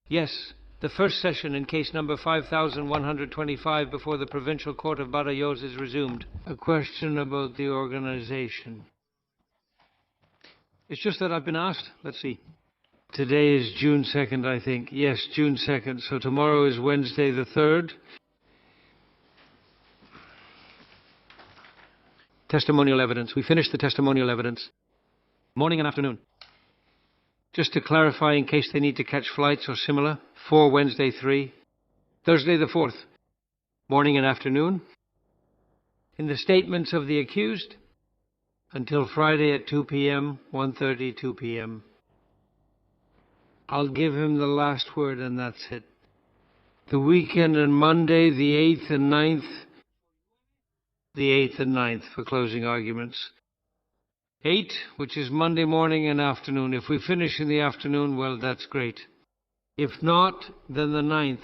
Yes, the first session in case number 5125 before the Provincial Court of Badajoz is resumed. A question about the organization. It's just that I've been asked. Let's see. Today is June 2nd, I think. Yes, June 2nd. So tomorrow is Wednesday the 3rd. Testimonial evidence. We finished the testimonial evidence. Morning and afternoon. Just to clarify, in case they need to catch flights or similar, for Wednesday 3, Thursday the 4th, morning and afternoon. In the statements of the accused, until Friday at 2 p.m., 1:30, 2 p.m. I'll give him the last word and that's it. The weekend and Monday, the 8th and 9th, the 8th and 9th for closing arguments. 8, which is Monday morning and afternoon. If we finish in the afternoon, well, that's great. If not, then the 9th.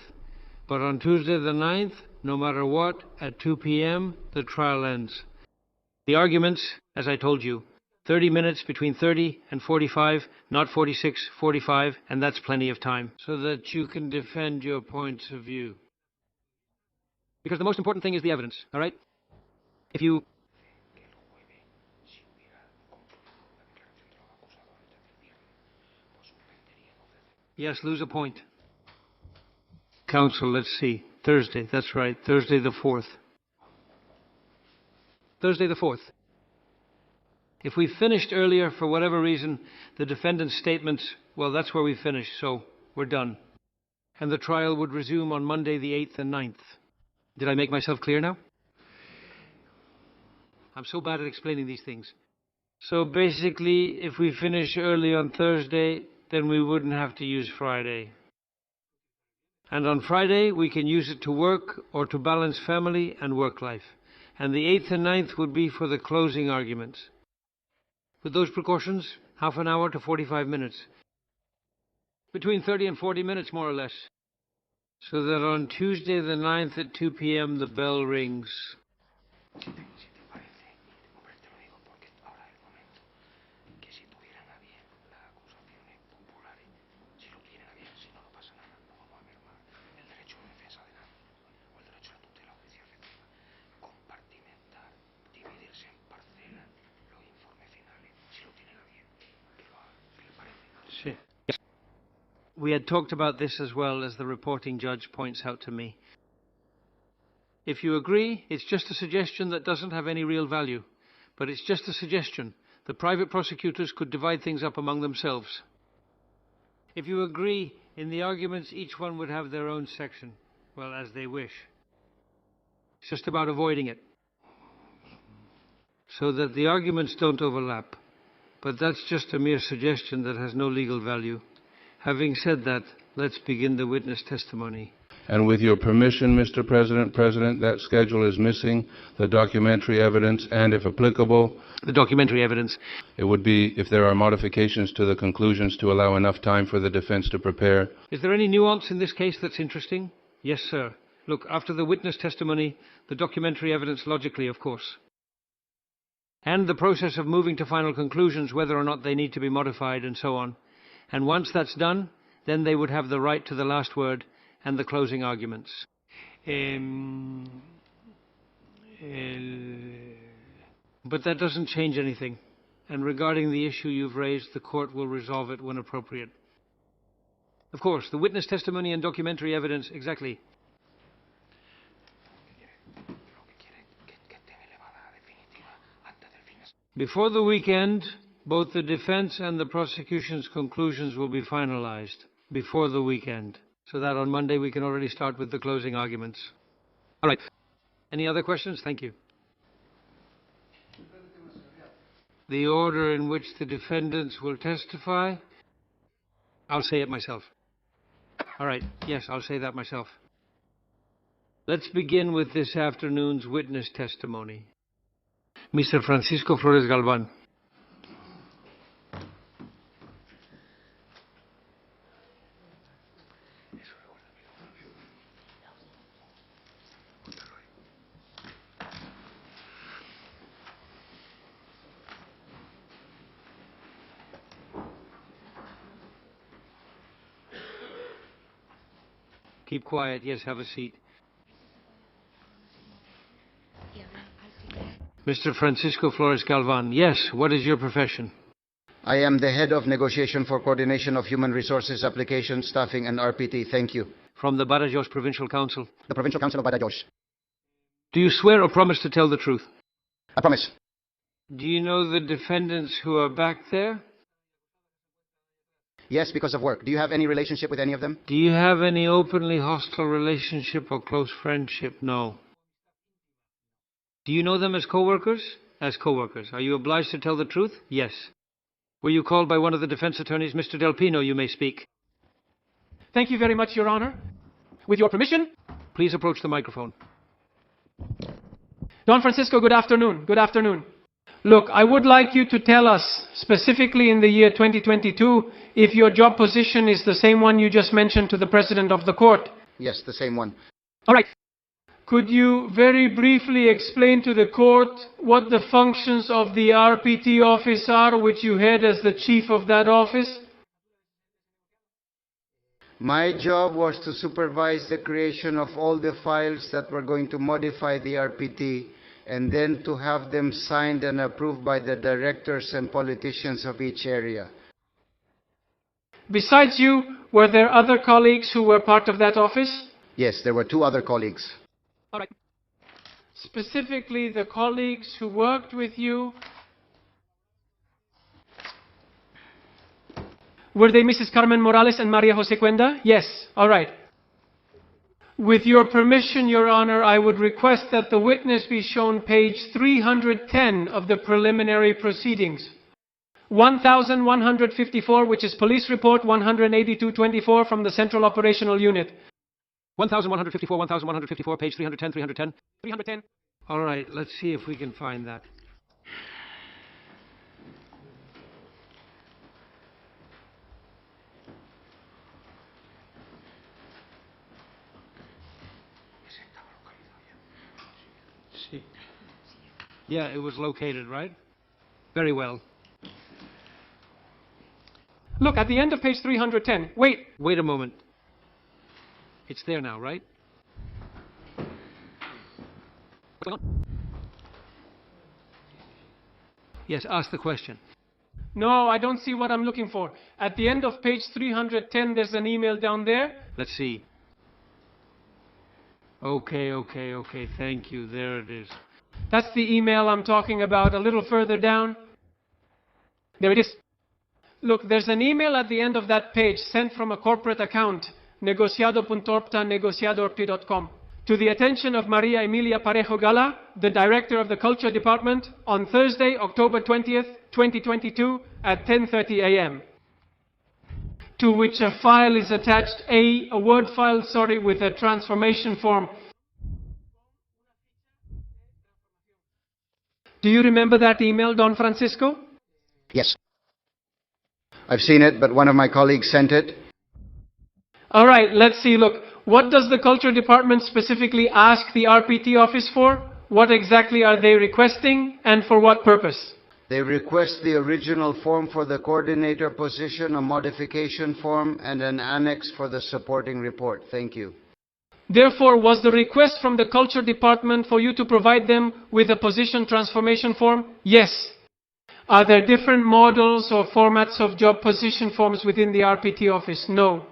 But on Tuesday the 9th, no matter what, at 2 p.m., the trial ends. The arguments, as I told you, 30 minutes, between 30 and 45, not 46, 45, and that's plenty of time, so that you can defend your points of view. Because the most important thing is the evidence, all right? If you... Yes, lose a point. Counsel, let's see. Thursday, that's right. Thursday the 4th. Thursday the 4th. If we finished earlier, for whatever reason, the defendant's statements, well, that's where we finished, so we're done. And the trial would resume on Monday the 8th and 9th. Did I make myself clear now? I'm so bad at explaining these things. So basically, if we finish early on Thursday, then we wouldn't have to use Friday. And on Friday, we can use it to work or to balance family and work life. And the 8th and 9th would be for the closing arguments. With those precautions, half an hour to 45 minutes. Between 30 and 40 minutes, more or less. So that on Tuesday the 9th at 2 p.m. the bell rings. We had talked about this as well, as the reporting judge points out to me. If you agree, it's just a suggestion that doesn't have any real value. But it's just a suggestion. The private prosecutors could divide things up among themselves. If you agree, in the arguments, each one would have their own section. Well, as they wish. It's just about avoiding it. So that the arguments don't overlap. But that's just a mere suggestion that has no legal value. Having said that, let's begin the witness testimony. And with your permission, Mr. President, that schedule is missing the documentary evidence and, if applicable... The documentary evidence. It would be, if there are modifications to the conclusions, to allow enough time for the defense to prepare. Is there any nuance in this case that's interesting? Yes, sir. Look, after the witness testimony, the documentary evidence logically, of course. And the process of moving to final conclusions, whether or not they need to be modified and so on. And once that's done, then they would have the right to the last word and the closing arguments. But that doesn't change anything. And regarding the issue you've raised, the court will resolve it when appropriate. Of course, the witness testimony and documentary evidence, exactly. Before the weekend, both the defense and the prosecution's conclusions will be finalized before the weekend, so that on Monday we can already start with the closing arguments. All right. Any other questions? Thank you. The order in which the defendants will testify? I'll say it myself. All right. Yes, I'll say that myself. Let's begin with this afternoon's witness testimony. Mr. Francisco Flores Galván. Keep quiet. Yes, have a seat. Mr. Francisco Flores Galván. Yes, what is your profession? I am the head of negotiation for coordination of human resources, application, staffing, and RPT. Thank you. From the Badajoz Provincial Council. The Provincial Council of Badajoz. Do you swear or promise to tell the truth? I promise. Do you know the defendants who are back there? Yes, because of work. Do you have any relationship with any of them? Do you have any openly hostile relationship or close friendship? No. Do you know them as co-workers? As co-workers. Are you obliged to tell the truth? Yes. Were you called by one of the defense attorneys? Mr. Del Pino, you may speak. Thank you very much, Your Honor. With your permission. Please approach the microphone. Don Francisco, good afternoon. Good afternoon. Look, I would like you to tell us, specifically in the year 2022, if your job position is the same one you just mentioned to the President of the Court. Yes, the same one. All right. Could you very briefly explain to the Court what the functions of the RPT office are, which you head as the chief of that office? My job was to supervise the creation of all the files that were going to modify the RPT, and then to have them signed and approved by the directors and politicians of each area. Besides you, were there other colleagues who were part of that office? Yes, there were 2 other colleagues. All right. Specifically, the colleagues who worked with you, were they Mrs. Carmen Morales and Maria Jose Cuenda? Yes. All right. With your permission, Your Honor, I would request that the witness be shown page 310 of the preliminary proceedings. 1154, which is Police Report 18224 from the Central Operational Unit. 1154, page 310, 310. 310. All right, let's see if we can find that. See. Yeah, it was located, right? Very well. Look, at the end of page 310. Wait. Wait a moment. It's there now, right? Yes, ask the question. No, I don't see what I'm looking for. At the end of page 310, there's an email down there. Let's see. Okay. Thank you. There it is. That's the email I'm talking about a little further down. There it is. Look, there's an email at the end of that page sent from a corporate account, negociado.orpta.negociadorp.com, to the attention of Maria Emilia Parejo Gala, the director of the Culture Department, on Thursday, October 20th, 2022 at 10:30 a.m. To which a file is attached, a Word file, with a transformation form. Do you remember that email, Don Francisco? Yes. I've seen it, but one of my colleagues sent it. All right, let's see. Look, what does the Culture Department specifically ask the RPT office for? What exactly are they requesting, and for what purpose? They request the original form for the coordinator position, a modification form, and an annex for the supporting report. Thank you. Therefore, was the request from the Culture Department for you to provide them with a position transformation form? Yes. Are there different models or formats of job position forms within the RPT office? No.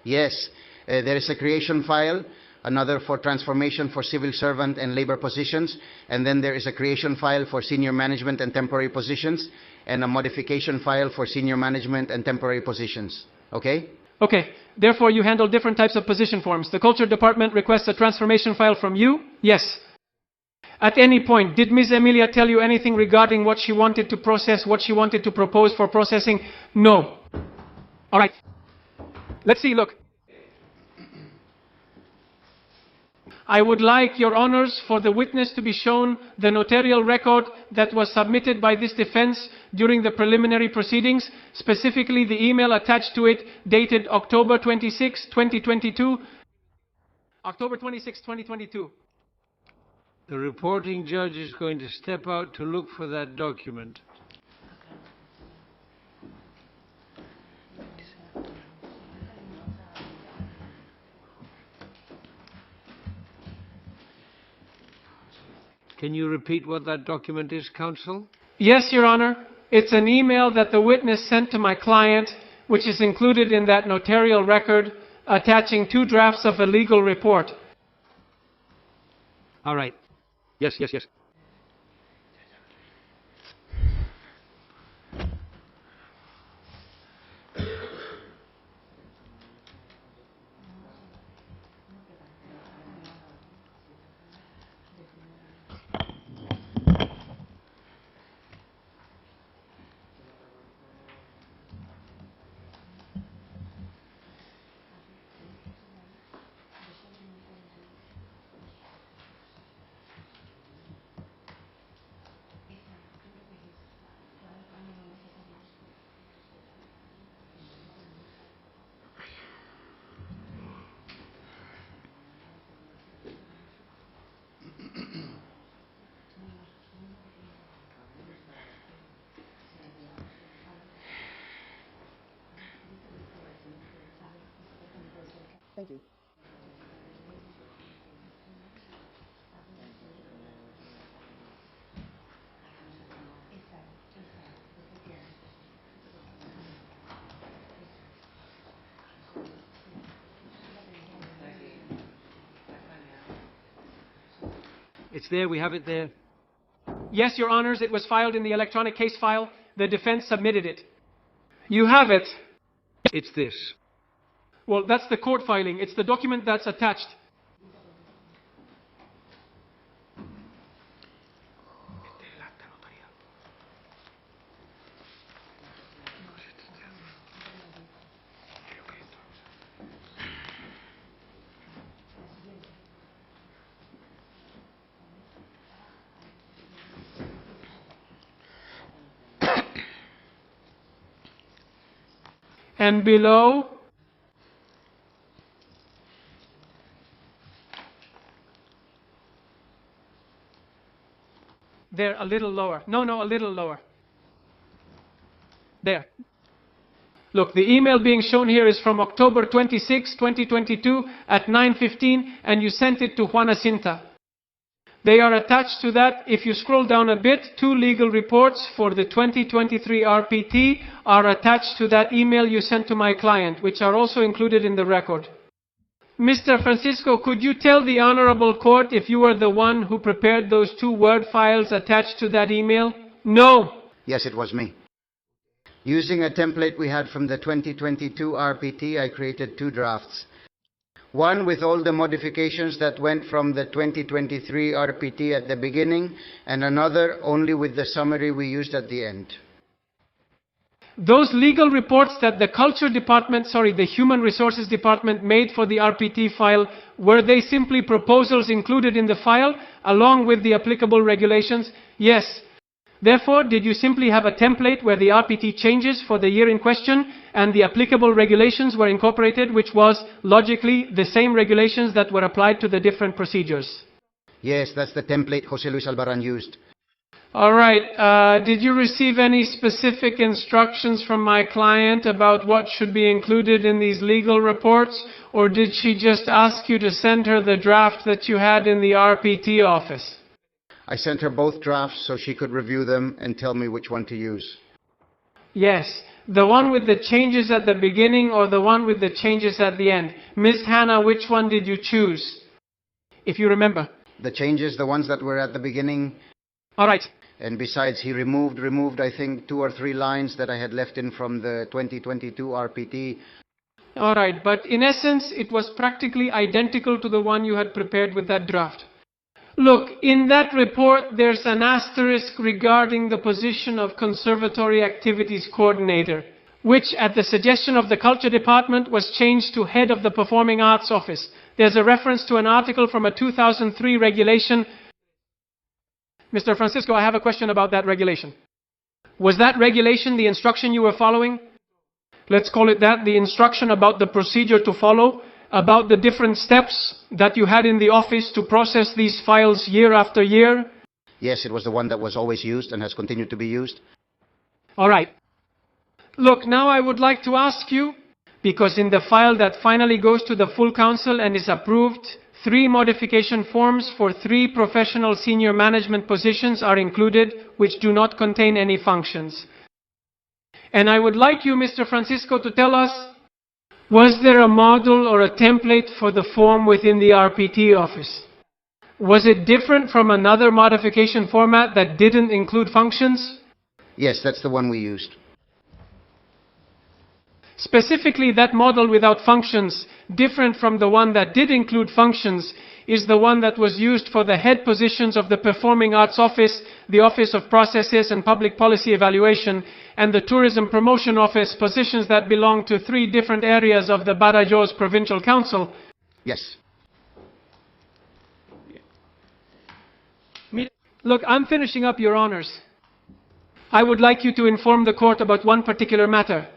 Yes, there is a creation file, another for transformation for civil servant and labor positions, and then there is a creation file for senior management and temporary positions, and a modification file for senior management and temporary positions. Okay? Okay. Therefore, you handle different types of position forms. The Culture Department requests a transformation file from you? Yes. At any point, did Ms. Emilia tell you anything regarding what she wanted to process, what she wanted to propose for processing? No. All right. Let's see, look. I would like, Your Honors, for the witness to be shown the notarial record that was submitted by this defense during the preliminary proceedings, specifically the email attached to it dated October 26, 2022. October 26, 2022. The reporting judge is going to step out to look for that document. Can you repeat what that document is, counsel? Yes, Your Honor. It's an email that the witness sent to my client, which is included in that notarial record, attaching 2 drafts of a legal report. All right. Yes, yes, yes. Thank you. It's there. We have it there. Yes, Your Honors, it was filed in the electronic case file. The defense submitted it. You have it. It's this. Well, that's the court filing. It's the document that's attached. And below, there, a little lower. No, a little lower. There. Look, the email being shown here is from October 26, 2022 at 9:15, and you sent it to Juana Cinta. They are attached to that. If you scroll down a bit, 2 legal reports for the 2023 RPT are attached to that email you sent to my client, which are also included in the record. Mr. Francisco, could you tell the Honorable Court if you were the one who prepared those 2 Word files attached to that email? No. Yes, it was me. Using a template we had from the 2022 RPT, I created 2 drafts. One with all the modifications that went from the 2023 RPT at the beginning, and another only with the summary we used at the end. Those legal reports that the Human Resources Department made for the RPT file, were they simply proposals included in the file, along with the applicable regulations? Yes. Therefore, did you simply have a template where the RPT changes for the year in question, and the applicable regulations were incorporated, which was, logically, the same regulations that were applied to the different procedures? Yes, that's the template Jose Luis Albaran used. All right. Did you receive any specific instructions from my client about what should be included in these legal reports, or did she just ask you to send her the draft that you had in the RPT office? I sent her both drafts so she could review them and tell me which one to use. Yes. The one with the changes at the beginning or the one with the changes at the end? Ms. Hannah, which one did you choose? If you remember. The changes, the ones that were at the beginning. All right. And besides, he removed, I think, 2 or 3 lines that I had left in from the 2022 RPT. All right. But in essence, it was practically identical to the one you had prepared with that draft. Look, in that report, there's an asterisk regarding the position of Conservatory Activities Coordinator, which, at the suggestion of the Culture Department, was changed to Head of the Performing Arts Office. There's a reference to an article from a 2003 regulation. Mr. Francisco, I have a question about that regulation. Was that regulation the instruction you were following? Let's call it that, the instruction about the procedure to follow, about the different steps that you had in the office to process these files year after year? Yes, it was the one that was always used and has continued to be used. All right. Look, now I would like to ask you, because in the file that finally goes to the full council and is approved, 3 modification forms for 3 professional senior management positions are included, which do not contain any functions. And I would like you, Mr. Francisco, to tell us, was there a model or a template for the form within the RPT office? Was it different from another modification format that didn't include functions? Yes, that's the one we used. Specifically, that model without functions, different from the one that did include functions, is the one that was used for the head positions of the Performing Arts Office, the Office of Processes and Public Policy Evaluation, and the Tourism Promotion Office, positions that belong to 3 different areas of the Badajoz Provincial Council. Yes. Look, I'm finishing up, Your Honors. I would like you to inform the court about one particular matter.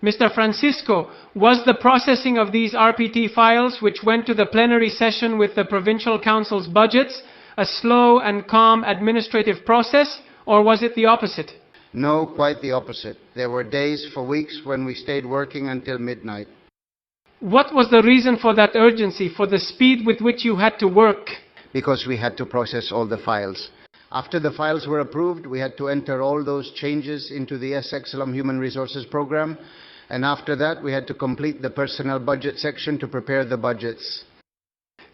Mr. Francisco, was the processing of these RPT files, which went to the plenary session with the Provincial Council's budgets, a slow and calm administrative process, or was it the opposite? No, quite the opposite. There were days for weeks when we stayed working until midnight. What was the reason for that urgency, for the speed with which you had to work? Because we had to process all the files. After the files were approved, we had to enter all those changes into the SXLM Human Resources Program. And after that, we had to complete the personnel budget section to prepare the budgets.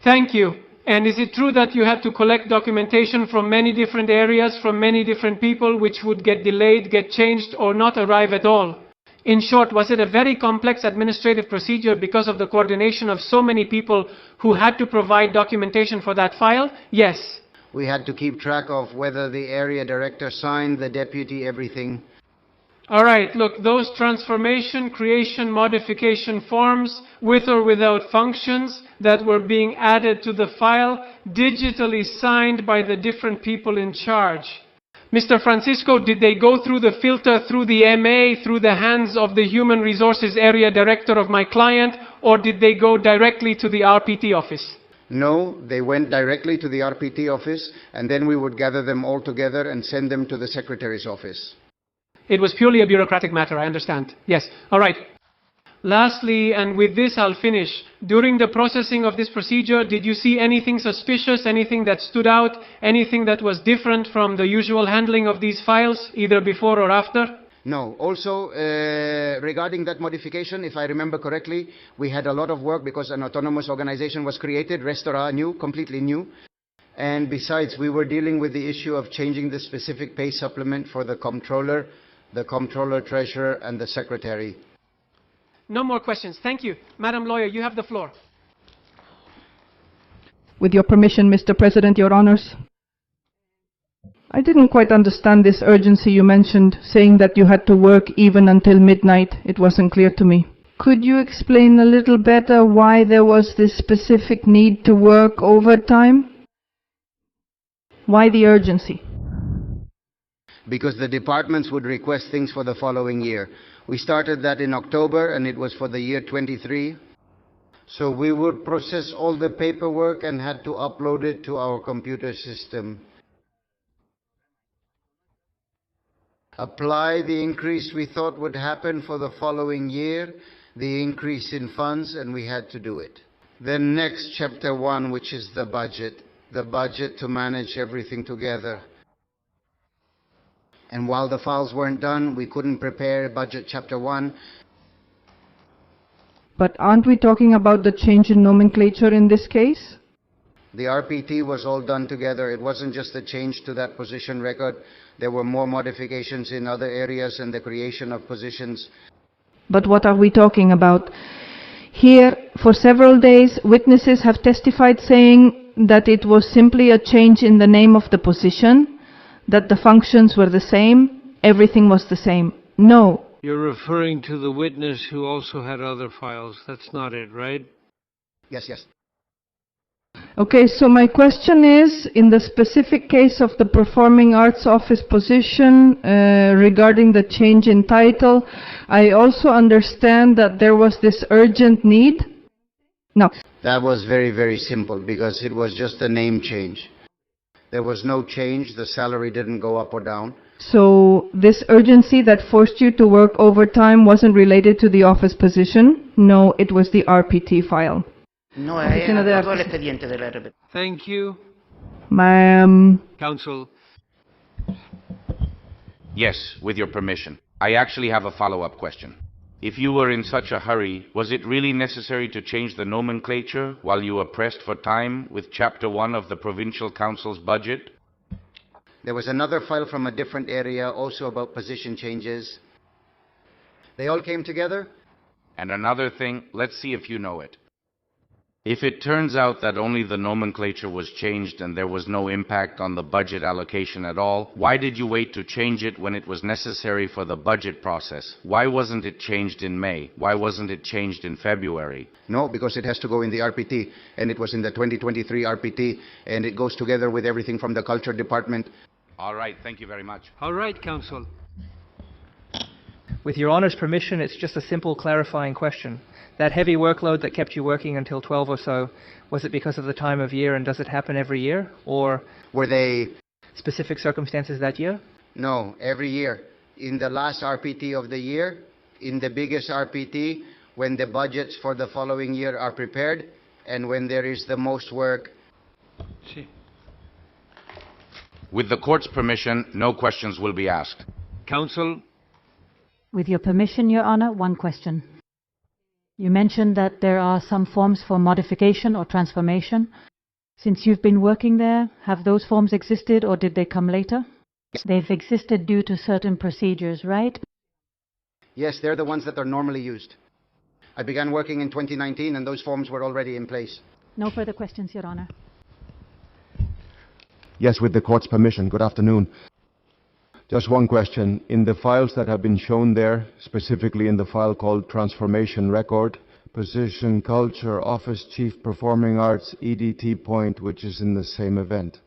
Thank you. And is it true that you had to collect documentation from many different areas, from many different people, which would get delayed, get changed, or not arrive at all? In short, was it a very complex administrative procedure because of the coordination of so many people who had to provide documentation for that file? Yes. We had to keep track of whether the area director signed, the deputy, everything. All right, look, those transformation, creation, modification forms, with or without functions, that were being added to the file, digitally signed by the different people in charge. Mr. Francisco, did they go through the filter, through the MA, through the hands of the Human Resources Area Director of my client, or did they go directly to the RPT office? No, they went directly to the RPT office, and then we would gather them all together and send them to the Secretary's office. It was purely a bureaucratic matter, I understand. Yes. All right. Lastly, and with this I'll finish, during the processing of this procedure, did you see anything suspicious, anything that stood out, anything that was different from the usual handling of these files, either before or after? No. Also, regarding that modification, if I remember correctly, we had a lot of work because an autonomous organization was created, Restaurant new, completely new. And besides, we were dealing with the issue of changing the specific pay supplement for the comptroller, treasurer, and the secretary. No more questions. Thank you. Madam Lawyer, you have the floor. With your permission, Mr. President, Your Honors. I didn't quite understand this urgency you mentioned, saying that you had to work even until midnight. It wasn't clear to me. Could you explain a little better why there was this specific need to work overtime? Why the urgency? Because the departments would request things for the following year. We started that in October, and it was for the year 23. So we would process all the paperwork and had to upload it to our computer system. Apply the increase we thought would happen for the following year, the increase in funds, and we had to do it. Then next, chapter 1, which is the budget to manage everything together. And while the files weren't done, we couldn't prepare budget chapter 1. But aren't we talking about the change in nomenclature in this case? The RPT was all done together. It wasn't just a change to that position record. There were more modifications in other areas and the creation of positions. But what are we talking about? Here, for several days, witnesses have testified saying that it was simply a change in the name of the position, that the functions were the same, everything was the same. No. You're referring to the witness who also had other files. That's not it, right? Yes, yes. Okay, so my question is, in the specific case of the Performing Arts Office position regarding the change in title, I also understand that there was this urgent need. No. That was very, very simple because it was just a name change. There was no change. The salary didn't go up or down. So this urgency that forced you to work overtime wasn't related to the office position? No, it was the RPT file. No, Oficina de todo el Artes. expediente de la RPT. Thank you. Ma'am. Counsel. Yes, with your permission. I actually have a follow-up question. If you were in such a hurry, was it really necessary to change the nomenclature while you were pressed for time with Chapter 1 of the Provincial Council's budget? There was another file from a different area also about position changes. They all came together? And another thing, let's see if you know it. If it turns out that only the nomenclature was changed and there was no impact on the budget allocation at all, why did you wait to change it when it was necessary for the budget process? Why wasn't it changed in May? Why wasn't it changed in February? No, because it has to go in the RPT, and it was in the 2023 RPT, and it goes together with everything from the Culture Department. All right, thank you very much. All right, Counsel. With Your Honour's permission, it's just a simple clarifying question. That heavy workload that kept you working until 12 or so, was it because of the time of year, and does it happen every year? Or Were they? specific circumstances that year? No, every year. In the last RPT of the year, in the biggest RPT, when the budgets for the following year are prepared, and when there is the most work. See. With the court's permission, no questions will be asked. Counsel. With your permission, Your Honor, one question. You mentioned that there are some forms for modification or transformation. Since you've been working there, have those forms existed or did they come later? They've existed due to certain procedures, right? Yes, they're the ones that are normally used. I began working in 2019, and those forms were already in place. No further questions, Your Honor. Yes, with the court's permission. Good afternoon. Just one question. In the files that have been shown there, specifically in the file called Transformation Record, Position Culture, Office Chief Performing Arts, EDT Point, which is in the same event.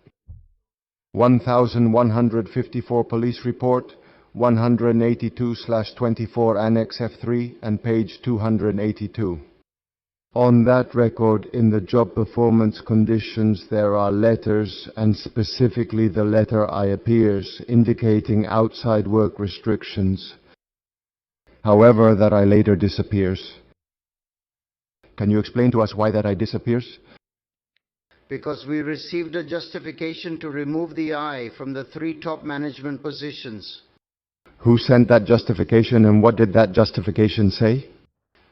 1154 Police Report, 182/24 Annex F3, and page 282. On that record, in the job performance conditions, there are letters, and specifically the letter I appears, indicating outside work restrictions. However, that I later disappears. Can you explain to us why that I disappears? Because we received a justification to remove the I from the 3 top management positions. Who sent that justification, and what did that justification say?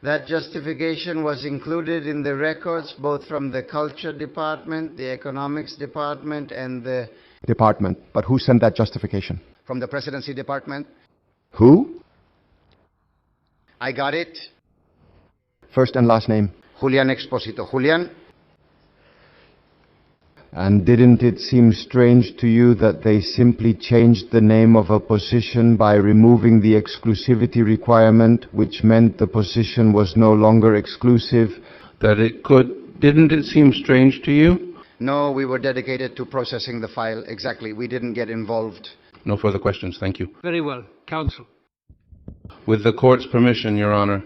That justification was included in the records both from the Culture Department, the Economics Department, and the... Department. But who sent that justification? From the Presidency Department. Who? I got it. First and last name. Julian Exposito. Julian? And didn't it seem strange to you that they simply changed the name of a position by removing the exclusivity requirement, which meant the position was no longer exclusive? Didn't it seem strange to you? No, we were dedicated to processing the file. Exactly. We didn't get involved. No further questions, thank you. Very well. Counsel. With the court's permission, Your Honor.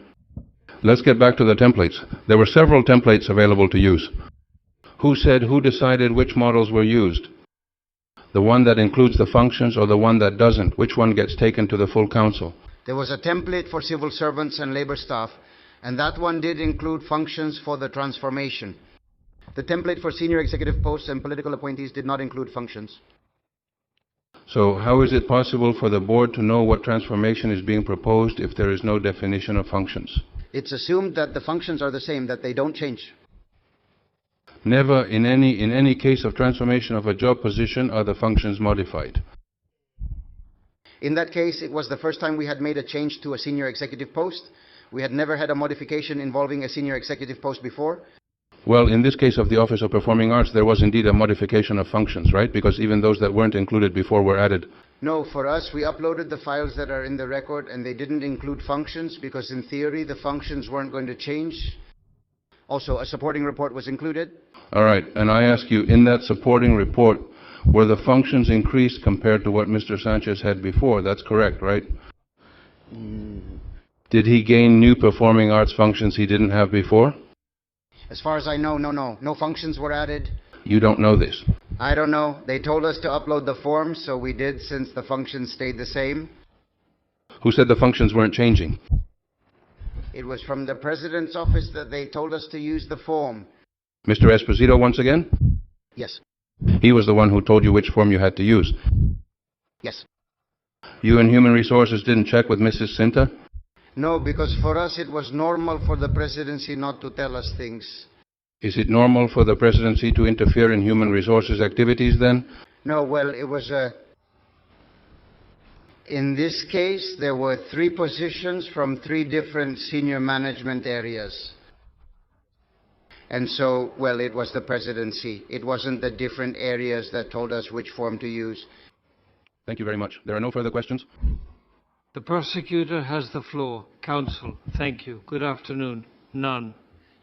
Let's get back to the templates. There were several templates available to use. Who decided which models were used? The one that includes the functions or the one that doesn't? Which one gets taken to the full council? There was a template for civil servants and labor staff, and that one did include functions for the transformation. The template for senior executive posts and political appointees did not include functions. So how is it possible for the board to know what transformation is being proposed if there is no definition of functions? It's assumed that the functions are the same, that they don't change. Never in any case of transformation of a job position are the functions modified. In that case, it was the first time we had made a change to a senior executive post. We had never had a modification involving a senior executive post before. Well, in this case of the Office of Performing Arts, there was indeed a modification of functions, right? Because even those that weren't included before were added. No, for us, we uploaded the files that are in the record, and they didn't include functions because in theory, the functions weren't going to change. Also, a supporting report was included. All right, and I ask you, in that supporting report, were the functions increased compared to what Mr. Sánchez had before? That's correct, right? Did he gain new performing arts functions he didn't have before? As far as I know, no functions were added. You don't know this. I don't know. They told us to upload the forms, so we did since the functions stayed the same. Who said the functions weren't changing? It was from the President's office that they told us to use the form. Mr. Esposito once again? Yes. He was the one who told you which form you had to use. Yes. You in Human Resources didn't check with Mrs. Cinta? No, because for us it was normal for the presidency not to tell us things. Is it normal for the presidency to interfere in Human Resources activities then? No, well, it was in this case, there were 3 positions from 3 different senior management areas. And so, well, it was the presidency. It wasn't the different areas that told us which form to use. Thank you very much. There are no further questions? The prosecutor has the floor. Counsel, thank you. Good afternoon. None.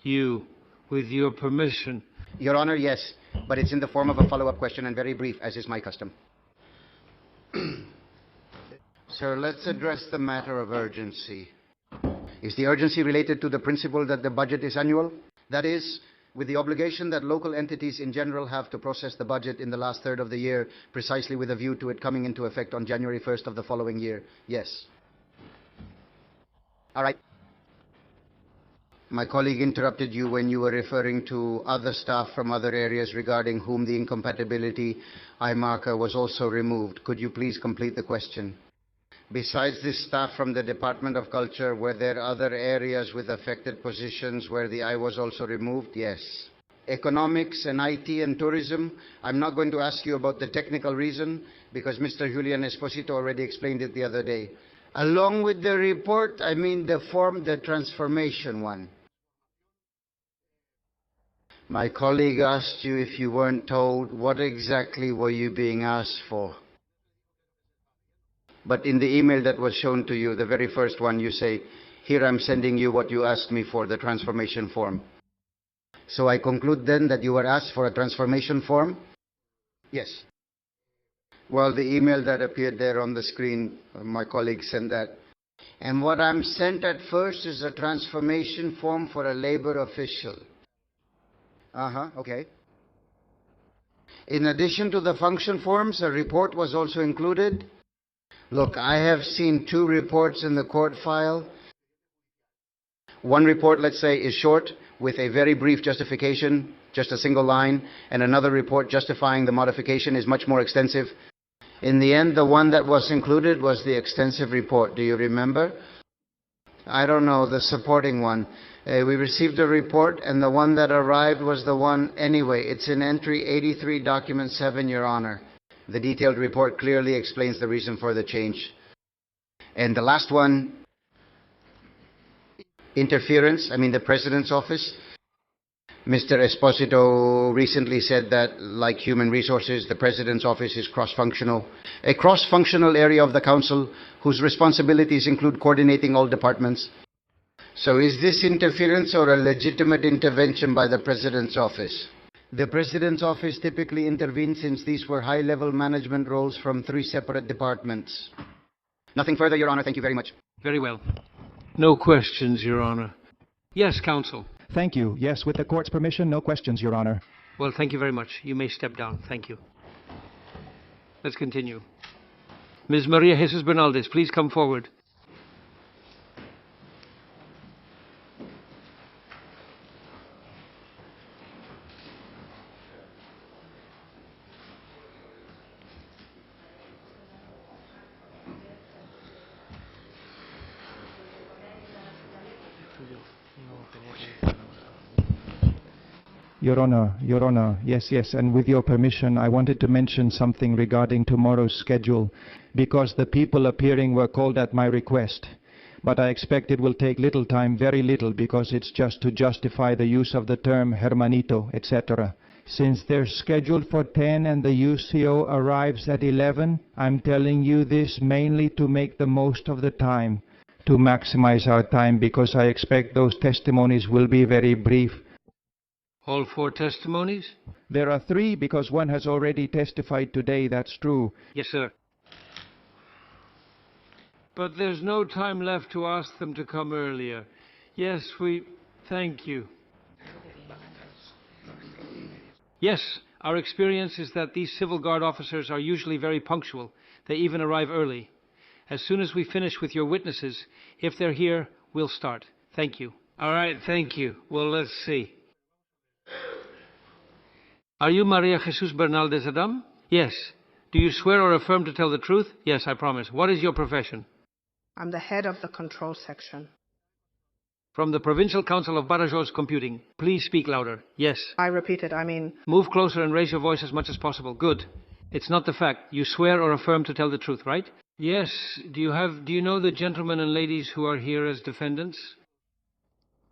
You, with your permission. Your Honor, yes, but it's in the form of a follow-up question and very brief, as is my custom. Sir, let's address the matter of urgency. Is the urgency related to the principle that the budget is annual? That is, with the obligation that local entities in general have to process the budget in the last third of the year, precisely with a view to it coming into effect on January 1st of the following year? Yes. All right. My colleague interrupted you when you were referring to other staff from other areas regarding whom the incompatibility I marker was also removed. Could you please complete the question? Besides this staff from the Department of Culture, were there other areas with affected positions where the I was also removed? Yes. Economics and IT and tourism, I'm not going to ask you about the technical reason because Mr. Julian Esposito already explained it the other day. Along with the report, I mean the form, the transformation one. My colleague asked you if you weren't told what exactly were you being asked for. But in the email that was shown to you, the very first one, you say, here I'm sending you what you asked me for, the transformation form. So I conclude then that you were asked for a transformation form? Yes. Well, the email that appeared there on the screen, my colleague sent that. And what I'm sent at first is a transformation form for a labor official. Okay. In addition to the function forms, a report was also included. Look, I have seen 2 reports in the court file. One report, let's say, is short, with a very brief justification, just a single line, and another report justifying the modification is much more extensive. In the end, the one that was included was the extensive report. Do you remember? I don't know, the supporting one. We received a report, and the one that arrived was the one anyway. It's in entry 83, document 7, Your Honor. The detailed report clearly explains the reason for the change. And the last one, interference, the President's office. Mr. Esposito recently said that, like Human Resources, the President's office is cross-functional. A cross-functional area of the Council whose responsibilities include coordinating all departments. So is this interference or a legitimate intervention by the President's office? The President's office typically intervened since these were high-level management roles from 3 separate departments. Nothing further, Your Honor. Thank you very much. Very well. No questions, Your Honor. Yes, counsel. Thank you. Yes, with the court's permission, no questions, Your Honor. Well, thank you very much. You may step down. Thank you. Let's continue. Ms. Maria Jesus Bernaldez, please come forward. Your Honor, yes, and with your permission, I wanted to mention something regarding tomorrow's schedule, because the people appearing were called at my request. But I expect it will take little time, very little, because it's just to justify the use of the term hermanito, etc. Since they're scheduled for 10 and the UCO arrives at 11, I'm telling you this mainly to make the most of the time, to maximize our time, because I expect those testimonies will be very brief. All 4 testimonies? There are 3 because one has already testified today, that's true. Yes, sir. But there's no time left to ask them to come earlier. Yes, thank you. Yes, Our experience is that these civil guard officers are usually very punctual. They even arrive early. As soon as we finish with your witnesses, if they're here, we'll start. Thank you. All right, thank you. Well, let's see. Are you Maria Jesus Bernaldez Adam? Yes. Do you swear or affirm to tell the truth? Yes, I promise. What is your profession? I'm the head of the control section. From the Provincial Council of Badajoz Computing. Please speak louder. Yes. I repeat it, I mean... Move closer and raise your voice as much as possible. Good. It's not the fact. You swear or affirm to tell the truth, right? Yes. Do you know the gentlemen and ladies who are here as defendants?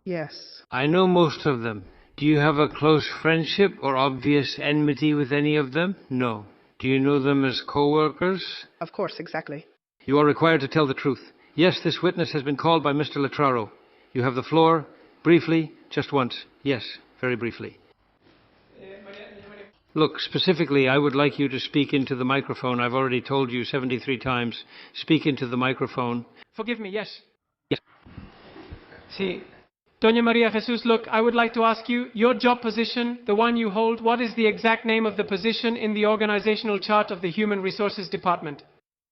Yes. I know most of them. Do you have a close friendship or obvious enmity with any of them? No. Do you know them as co-workers? Of course, exactly. You are required to tell the truth. Yes, this witness has been called by Mr. Letraro. You have the floor. Briefly, just once. Yes, very briefly. Look, specifically, I would like you to speak into the microphone. I've already told you 73 times. Speak into the microphone. Forgive me, yes. Yes. See, Doña Maria Jesus, look, I would like to ask you, your job position, the one you hold, what is the exact name of the position in the organizational chart of the Human Resources Department?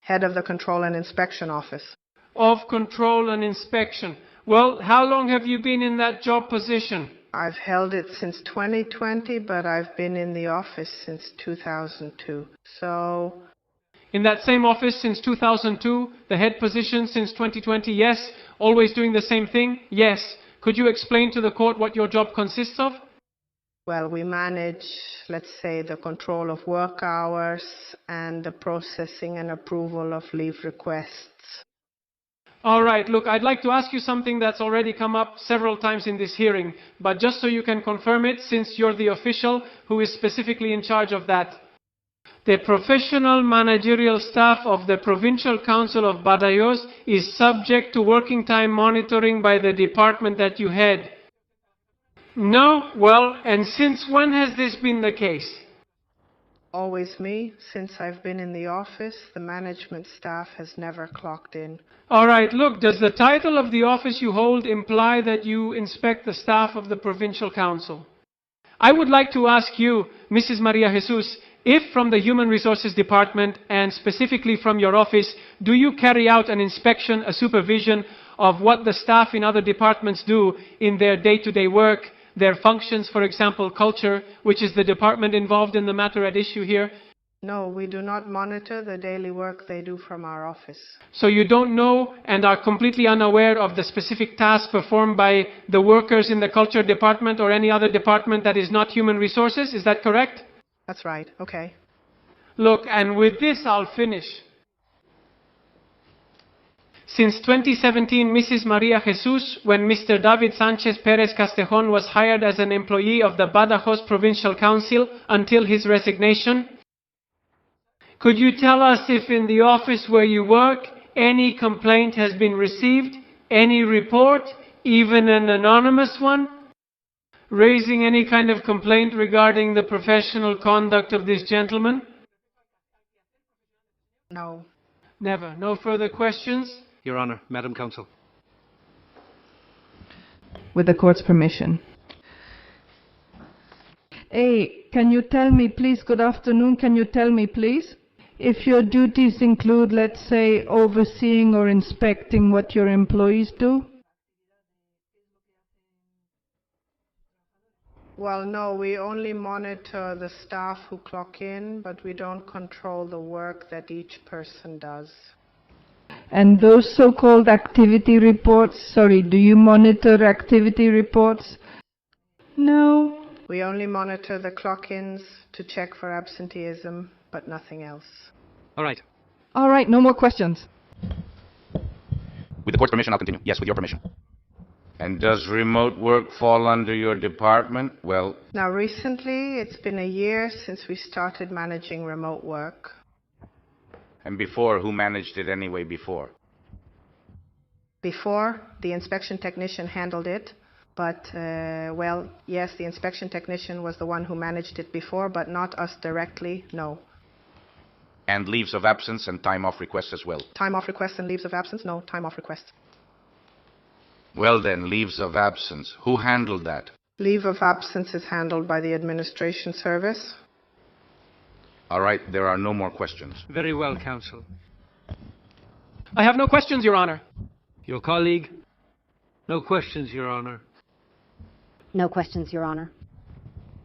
Head of the Control and Inspection Office. Of Control and Inspection. Well, how long have you been in that job position? I've held it since 2020, but I've been in the office since 2002. So... In that same office since 2002, the head position since 2020, yes. Always doing the same thing, yes. Could you explain to the court what your job consists of? Well, we manage, let's say, the control of work hours and the processing and approval of leave requests. All right, look, I'd like to ask you something that's already come up several times in this hearing, but just so you can confirm it, since you're the official who is specifically in charge of that. The professional managerial staff of the Provincial Council of Badajoz is subject to working time monitoring by the department that you head. No? Well, and since when has this been the case? Always me. Since I've been in the office, the management staff has never clocked in. All right, look, does the title of the office you hold imply that you inspect the staff of the Provincial Council? I would like to ask you, Mrs. Maria Jesus, if from the Human Resources Department, and specifically from your office, do you carry out an inspection, a supervision of what the staff in other departments do in their day-to-day work, their functions, for example, culture, which is the department involved in the matter at issue here? No, we do not monitor the daily work they do from our office. So you don't know and are completely unaware of the specific tasks performed by the workers in the culture department or any other department that is not human resources, is that correct? That's right, okay. Look, and with this I'll finish. Since 2017, Mrs. Maria Jesus, when Mr. David Sánchez Pérez Castejón was hired as an employee of the Badajoz Provincial Council until his resignation, could you tell us if in the office where you work, any complaint has been received, any report, even an anonymous one, raising any kind of complaint regarding the professional conduct of this gentleman? No. Never. No further questions? Your Honor, Madam Counsel. With the court's permission. Hey, can you tell me, please, good afternoon, can you tell me, please, if your duties include, let's say, overseeing or inspecting what your employees do? Well, no, we only monitor the staff who clock in, but we don't control the work that each person does. And those so-called activity reports, do you monitor activity reports? No. We only monitor the clock-ins to check for absenteeism, but nothing else. All right. All right, no more questions. With the court's permission, I'll continue. Yes, with your permission. And does remote work fall under your department? Well... Now, recently, it's been a year since we started managing remote work. And before, who managed it anyway before? Before, the inspection technician handled it. But, well, yes, the inspection technician was the one who managed it before, but not us directly, no. And leaves of absence and time off requests as well? Time off requests and leaves of absence? No, time off requests. Well then, leaves of absence. Who handled that? Leave of absence is handled by the administration service. All right, there are no more questions. Very well, counsel. I have no questions, Your Honor. Your colleague? No questions, Your Honor. No questions, Your Honor.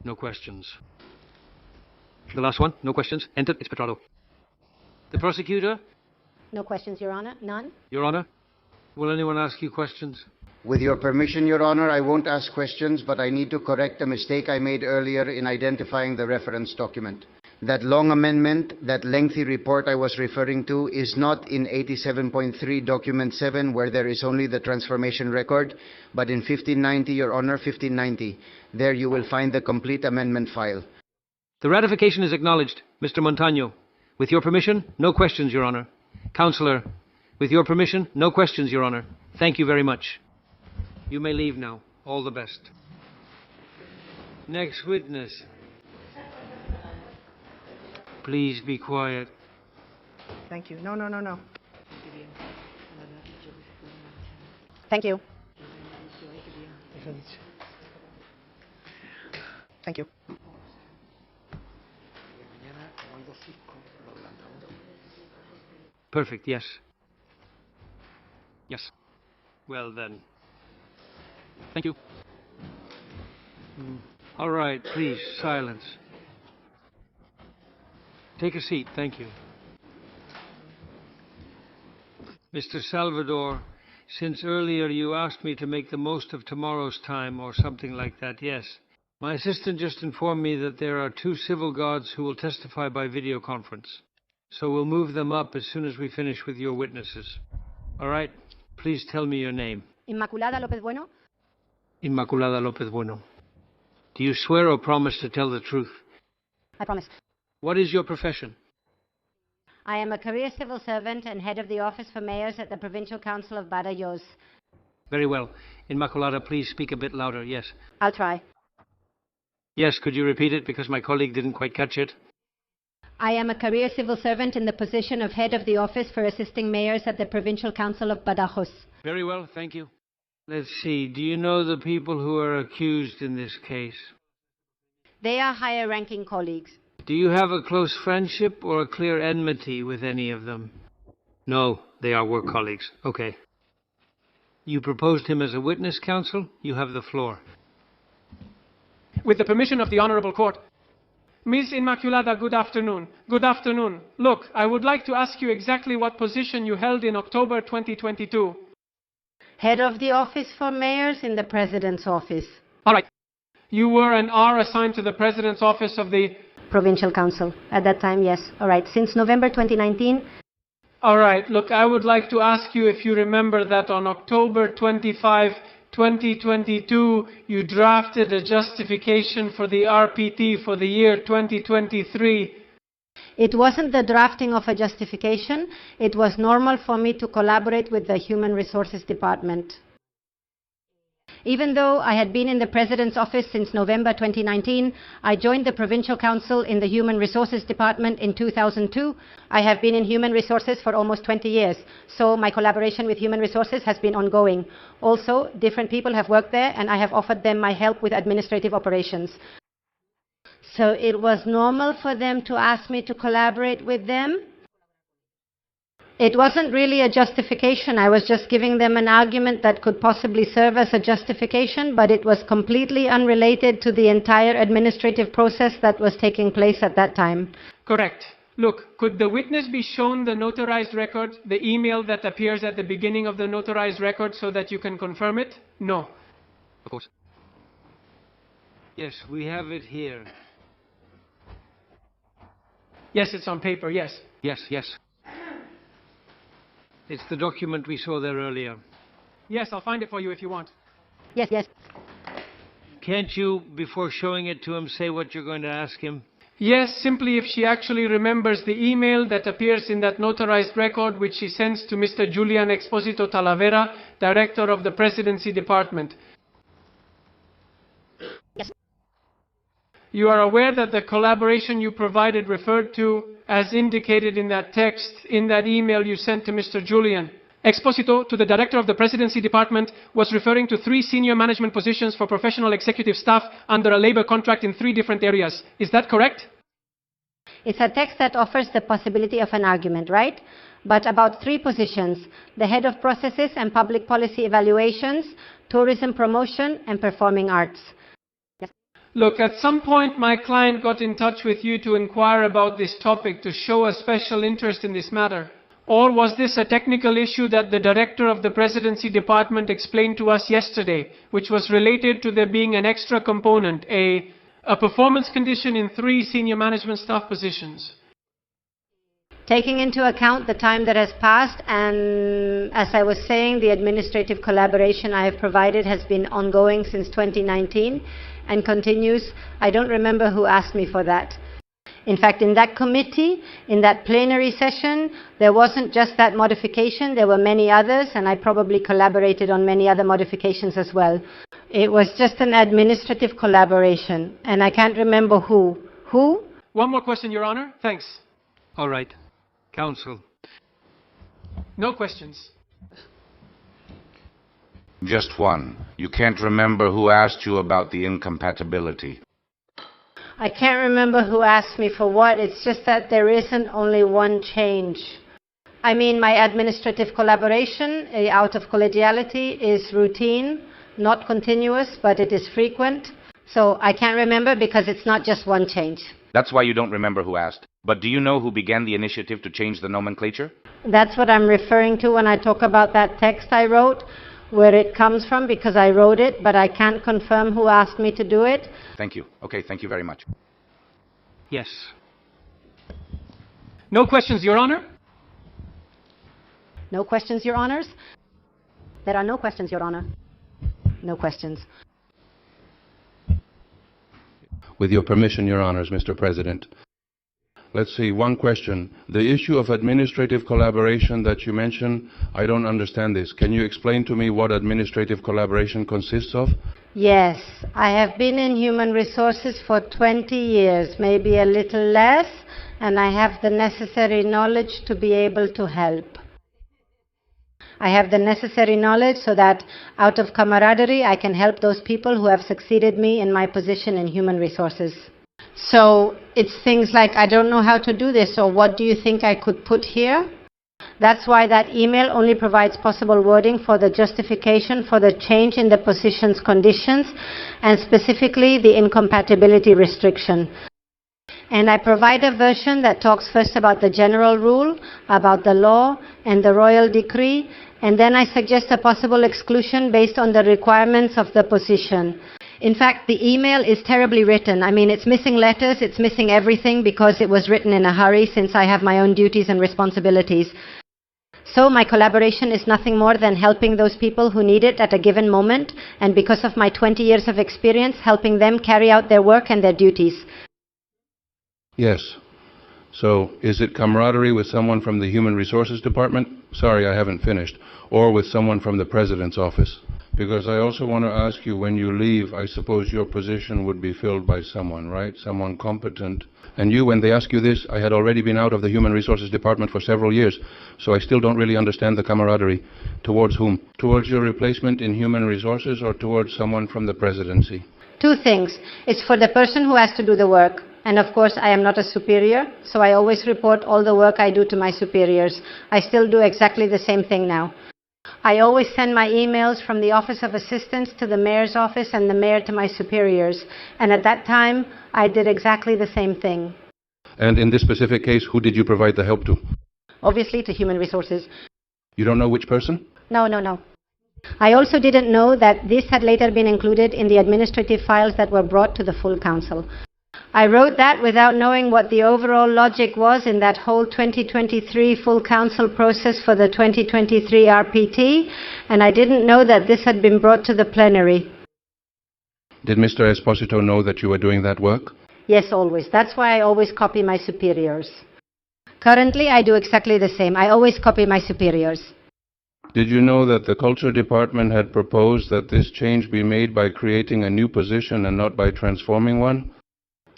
No questions. The last one, no questions. Entered, it's Petrado. The prosecutor? No questions, Your Honor. None? Your Honor, will anyone ask you questions? With your permission, Your Honor, I won't ask questions, but I need to correct a mistake I made earlier in identifying the reference document. That long amendment, that lengthy report I was referring to, is not in 87.3 document 7, where there is only the transformation record, but in 1590, Your Honor, 1590. There you will find the complete amendment file. The ratification is acknowledged. Mr. Montaño, with your permission, no questions, Your Honor. Counselor, with your permission, no questions, Your Honor. Thank you very much. You may leave now. All the best. Next witness. Please be quiet. Thank you. No, no, no, no. Thank you. Thank you. Perfect, yes. Yes. Well then. Thank you. All right, please, silence. Take a seat, thank you. Mr. Salvador, since earlier you asked me to make the most of tomorrow's time or something like that, yes. My assistant just informed me that there are 2 civil guards who will testify by video conference. So we'll move them up as soon as we finish with your witnesses. All right, please tell me your name. Inmaculada López Bueno? Inmaculada López Bueno. Do you swear or promise to tell the truth? I promise. What is your profession? I am a career civil servant and head of the Office for Mayors at the Provincial Council of Badajoz. Very well. Inmaculada, please speak a bit louder, yes. I'll try. Yes, could you repeat it because my colleague didn't quite catch it? I am a career civil servant in the position of head of the Office for Assisting Mayors at the Provincial Council of Badajoz. Very well, thank you. Let's see, do you know the people who are accused in this case? They are higher-ranking colleagues. Do you have a close friendship or a clear enmity with any of them? No, they are work colleagues. Okay. You proposed him as a witness, counsel? You have the floor. With the permission of the Honorable Court. Ms. Inmaculada, good afternoon. Good afternoon. Look, I would like to ask you exactly what position you held in October 2022. Head of the Office for Mayors in the President's Office. All right. You were an R assigned to the President's Office of the Provincial Council. At that time, yes. All right. Since November 2019. All right. Look, I would like to ask you if you remember that on October 25, 2022, you drafted a justification for the RPT for the year 2023. It wasn't the drafting of a justification. It was normal for me to collaborate with the Human Resources Department. Even though I had been in the President's office since November 2019, I joined the Provincial Council in the Human Resources Department in 2002. I have been in Human Resources for almost 20 years, so my collaboration with Human Resources has been ongoing. Also, different people have worked there, and I have offered them my help with administrative operations. So it was normal for them to ask me to collaborate with them? It wasn't really a justification. I was just giving them an argument that could possibly serve as a justification, but it was completely unrelated to the entire administrative process that was taking place at that time. Correct. Look, could the witness be shown the notarized record, the email that appears at the beginning of the notarized record so that you can confirm it? No. Of course. Yes, we have it here. Yes, it's on paper, yes. Yes, yes. It's the document we saw there earlier. Yes, I'll find it for you if you want. Yes, yes. Can't you, before showing it to him, say what you're going to ask him? Yes, simply if she actually remembers the email that appears in that notarized record which she sends to Mr. Julian Exposito Talavera, Director of the Presidency Department. Yes. You are aware that the collaboration you provided referred to, as indicated in that text, in that email you sent to Mr. Julian. Exposito, to the Director of the Presidency Department, was referring to 3 senior management positions for professional executive staff under a labor contract in 3 different areas. Is that correct? It's a text that offers the possibility of an argument, right? But about 3 positions: the head of processes and public policy evaluations, tourism promotion, and performing arts. Look, at some point my client got in touch with you to inquire about this topic to show a special interest in this matter. Or was this a technical issue that the director of the Presidency Department explained to us yesterday, which was related to there being an extra component, a performance condition in 3 senior management staff positions? Taking into account the time that has passed, and as I was saying, the administrative collaboration I have provided has been ongoing since 2019 and continues. I don't remember who asked me for that. In fact, in that committee, in that plenary session, there wasn't just that modification, there were many others, and I probably collaborated on many other modifications as well. It was just an administrative collaboration, and I can't remember who. Who? One more question, Your Honor. Thanks. All right. Counsel. No questions. Just one. You can't remember who asked you about the incompatibility. I can't remember who asked me for what. It's just that there isn't only one change. I mean, my administrative collaboration out of collegiality is routine, not continuous, but it is frequent. So I can't remember because it's not just one change. That's why you don't remember who asked. But do you know who began the initiative to change the nomenclature? That's what I'm referring to when I talk about that text I wrote, where it comes from, because I wrote it, but I can't confirm who asked me to do it. Thank you. Okay, thank you very much. Yes. No questions, Your Honor? No questions, Your Honors? There are no questions, Your Honor. No questions. With your permission, Your Honors, Mr. President. Let's see, one question. The issue of administrative collaboration that you mentioned, I don't understand this. Can you explain to me what administrative collaboration consists of? Yes, I have been in human resources for 20 years, maybe a little less, and I have the necessary knowledge to be able to help. I have the necessary knowledge so that out of camaraderie I can help those people who have succeeded me in my position in human resources. So it's things like, I don't know how to do this, or what do you think I could put here? That's why that email only provides possible wording for the justification for the change in the position's conditions, and specifically the incompatibility restriction. And I provide a version that talks first about the general rule, about the law and the royal decree, and then I suggest a possible exclusion based on the requirements of the position. In fact, the email is terribly written. I mean, it's missing letters, it's missing everything because it was written in a hurry since I have my own duties and responsibilities. So my collaboration is nothing more than helping those people who need it at a given moment, and because of my 20 years of experience, helping them carry out their work and their duties. Yes. So, is it camaraderie with someone from the Human Resources Department? Sorry, I haven't finished. Or with someone from the President's office? Because I also want to ask you, when you leave, I suppose your position would be filled by someone, right? Someone competent. And you, when they ask you this, I had already been out of the Human Resources Department for several years, so I still don't really understand the camaraderie. Towards whom? Towards your replacement in Human Resources, or towards someone from the Presidency? 2 things. It's for the person who has to do the work. And of course, I am not a superior, so I always report all the work I do to my superiors. I still do exactly the same thing now. I always send my emails from the Office of Assistance to the Mayor's office and the Mayor to my superiors. And at that time, I did exactly the same thing. And in this specific case, who did you provide the help to? Obviously to Human Resources. You don't know which person? No. I also didn't know that this had later been included in the administrative files that were brought to the full council. I wrote that without knowing what the overall logic was in that whole 2023 full council process for the 2023 RPT, and I didn't know that this had been brought to the plenary. Did Mr. Esposito know that you were doing that work? Yes, always. That's why I always copy my superiors. Currently, I do exactly the same. I always copy my superiors. Did you know that the Culture Department had proposed that this change be made by creating a new position and not by transforming one?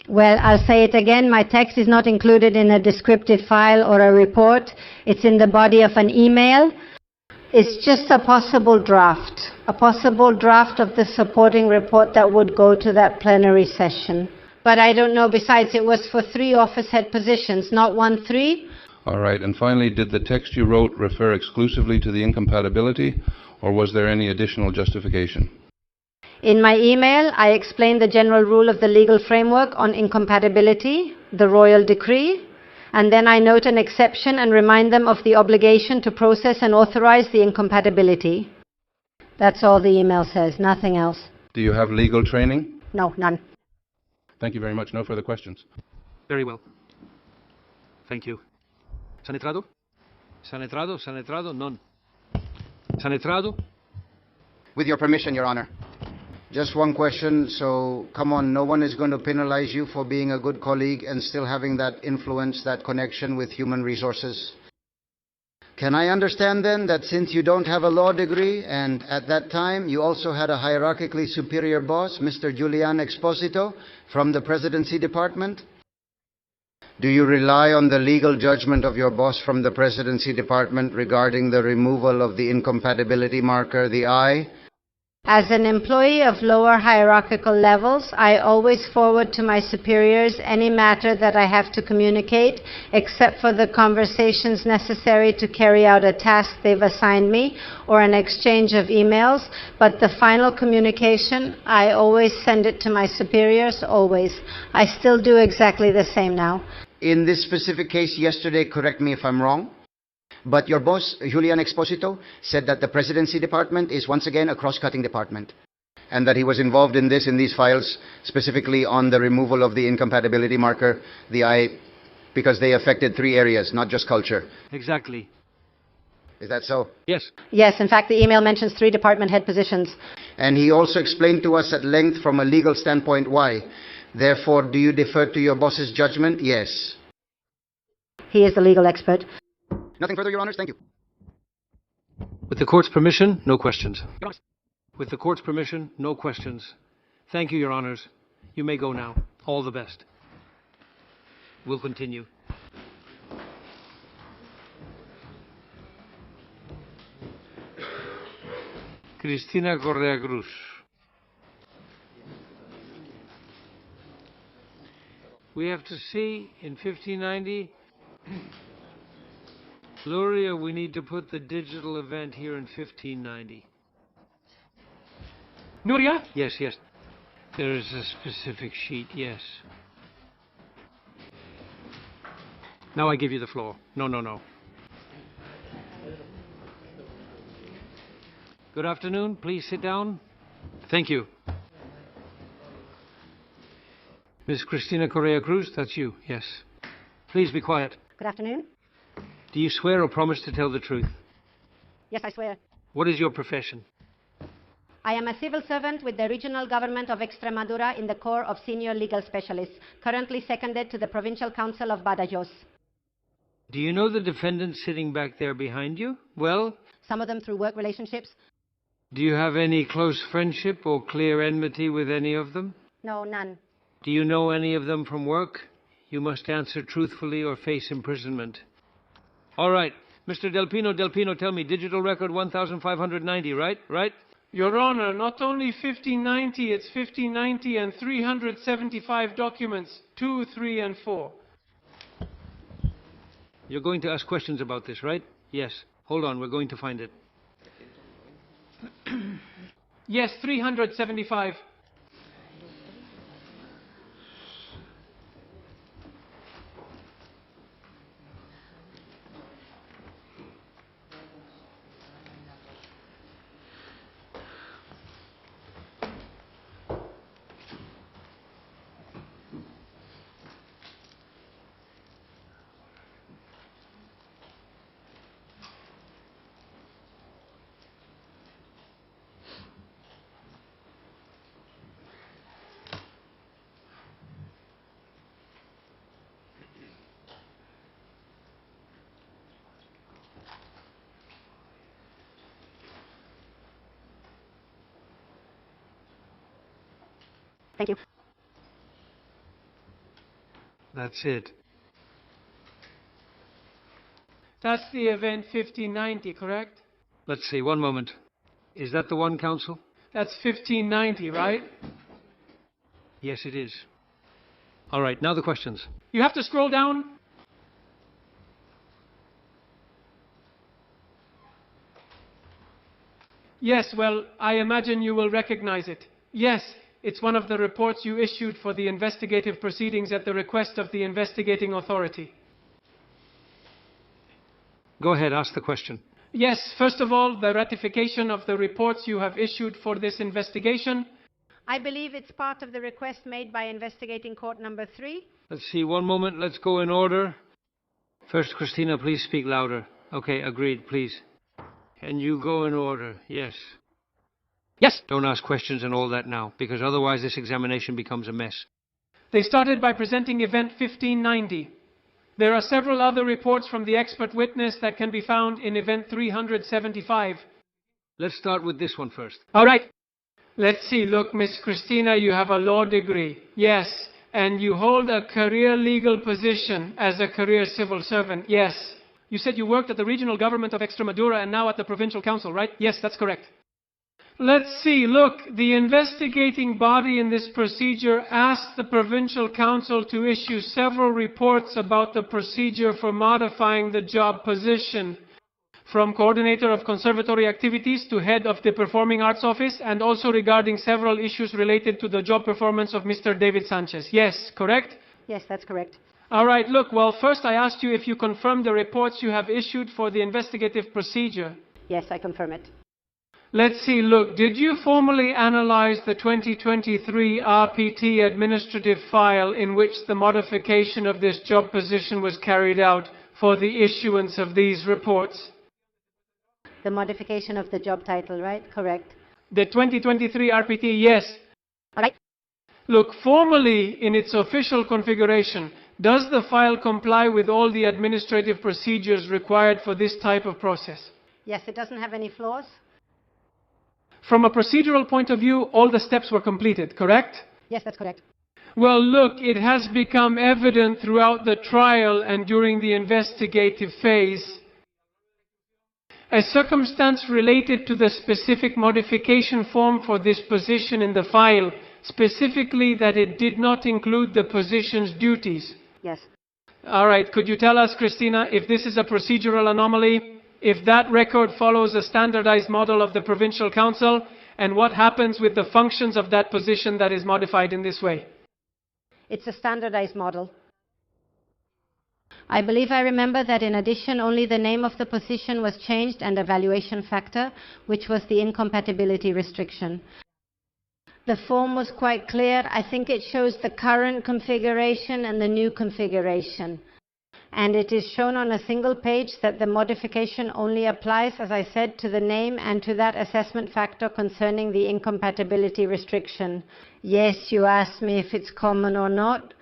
Well, I'll say it again. My text is not included in a descriptive file or a report. It's in the body of an email. It's just a possible draft of the supporting report that would go to that plenary session. But I don't know, besides it was for 3 office head positions, not 1, 3. All right, and finally, did the text you wrote refer exclusively to the incompatibility, or was there any additional justification? In my email, I explained the general rule of the legal framework on incompatibility, the royal decree, and then I note an exception and remind them of the obligation to process and authorize the incompatibility. That's all the email says, nothing else. Do you have legal training? No, none. Thank you very much. No further questions. Very well. Thank you. Sanetrado? Sanetrado? Sanetrado? None. Sanetrado? With your permission, Your Honor. Just one question, so come on, no one is going to penalize you for being a good colleague and still having that influence, that connection with human resources. Can I understand then that since you don't have a law degree and at that time you also had a hierarchically superior boss, Mr. Julian Exposito, from the Presidency Department? Do you rely on the legal judgment of your boss from the Presidency Department regarding the removal of the incompatibility marker, the I? As an employee of lower hierarchical levels, I always forward to my superiors any matter that I have to communicate, except for the conversations necessary to carry out a task they've assigned me or an exchange of emails. But the final communication, I always send it to my superiors, always. I still do exactly the same now. In this specific case yesterday, correct me if I'm wrong, but your boss, Julian Exposito, said that the Presidency Department is once again a cross-cutting department, and that he was involved in these files, specifically on the removal of the incompatibility marker, the I, because they affected 3 areas, not just culture. Exactly. Is that so? Yes. Yes, in fact, the email mentions 3 department head positions. And he also explained to us at length from a legal standpoint why. Therefore, do you defer to your boss's judgment? Yes. He is the legal expert. Nothing further, Your Honors. Thank you. With the court's permission, no questions. With the court's permission, no questions. Thank you, Your Honors. You may go now. All the best. We'll continue. Cristina Correa Cruz. We have to see in 1590... Luria, we need to put the digital event here in 1590. Nuria? Yes, yes. There is a specific sheet, yes. Now I give you the floor. No, no, no. Good afternoon. Please sit down. Thank you. Ms. Cristina Correa Cruz, that's you, yes. Please be quiet. Good afternoon. Do you swear or promise to tell the truth? Yes, I swear. What is your profession? I am a civil servant with the Regional Government of Extremadura in the Corps of Senior Legal Specialists, currently seconded to the Provincial Council of Badajoz. Do you know the defendants sitting back there behind you? Well? Some of them through work relationships. Do you have any close friendship or clear enmity with any of them? No, none. Do you know any of them from work? You must answer truthfully or face imprisonment. All right. Mr. Del Pino, tell me, digital record 1,590, right? Right? Your Honor, not only 1590, it's 1590 and 375 documents, 2, 3, and 4. You're going to ask questions about this, right? Yes. Hold on, we're going to find it. Yes, 375. Thank you. That's it. That's the event 1590, correct? Let's see, one moment. Is that the one, counsel? That's 1590, right? Yes, it is. All right, now the questions. You have to scroll down. Yes, well, I imagine you will recognize it. Yes, it's one of the reports you issued for the investigative proceedings at the request of the investigating authority. Go ahead, ask the question. Yes, first of all, the ratification of the reports you have issued for this investigation. I believe it's part of the request made by investigating court number 3. Let's see, one moment, let's go in order. First, Cristina, please speak louder. Okay, agreed, please. Can you go in order? Yes. Yes. Don't ask questions and all that now, because otherwise this examination becomes a mess. They started by presenting Event 1590. There are several other reports from the expert witness that can be found in Event 375. Let's start with this one first. All right. Let's see. Look, Miss Cristina, you have a law degree. Yes. And you hold a career legal position as a career civil servant. Yes. You said you worked at the regional government of Extremadura and now at the provincial council, right? Yes, that's correct. Let's see. Look, the investigating body in this procedure asked the provincial council to issue several reports about the procedure for modifying the job position, from coordinator of conservatory activities to head of the performing arts office, and also regarding several issues related to the job performance of Mr. David Sánchez. Yes, correct? Yes, that's correct. All right, look, well, first I asked you if you confirm the reports you have issued for the investigative procedure. Yes, I confirm it. Let's see, look, did you formally analyze the 2023 RPT administrative file in which the modification of this job position was carried out for the issuance of these reports? The modification of the job title, right? Correct. The 2023 RPT, yes. All right. Look, formally in its official configuration, does the file comply with all the administrative procedures required for this type of process? Yes, it doesn't have any flaws. From a procedural point of view, all the steps were completed, correct? Yes, that's correct. Well, look, it has become evident throughout the trial and during the investigative phase. A circumstance related to the specific modification form for this position in the file, specifically that it did not include the position's duties. Yes. All right, could you tell us, Cristina, if this is a procedural anomaly, if that record follows a standardized model of the provincial council, and what happens with the functions of that position that is modified in this way? It's a standardized model. I believe I remember that in addition only the name of the position was changed and a valuation factor, which was the incompatibility restriction. The form was quite clear. I think it shows the current configuration and the new configuration. And it is shown on a single page that the modification only applies, as I said, to the name and to that assessment factor concerning the incompatibility restriction. Yes, you asked me if it's common or not.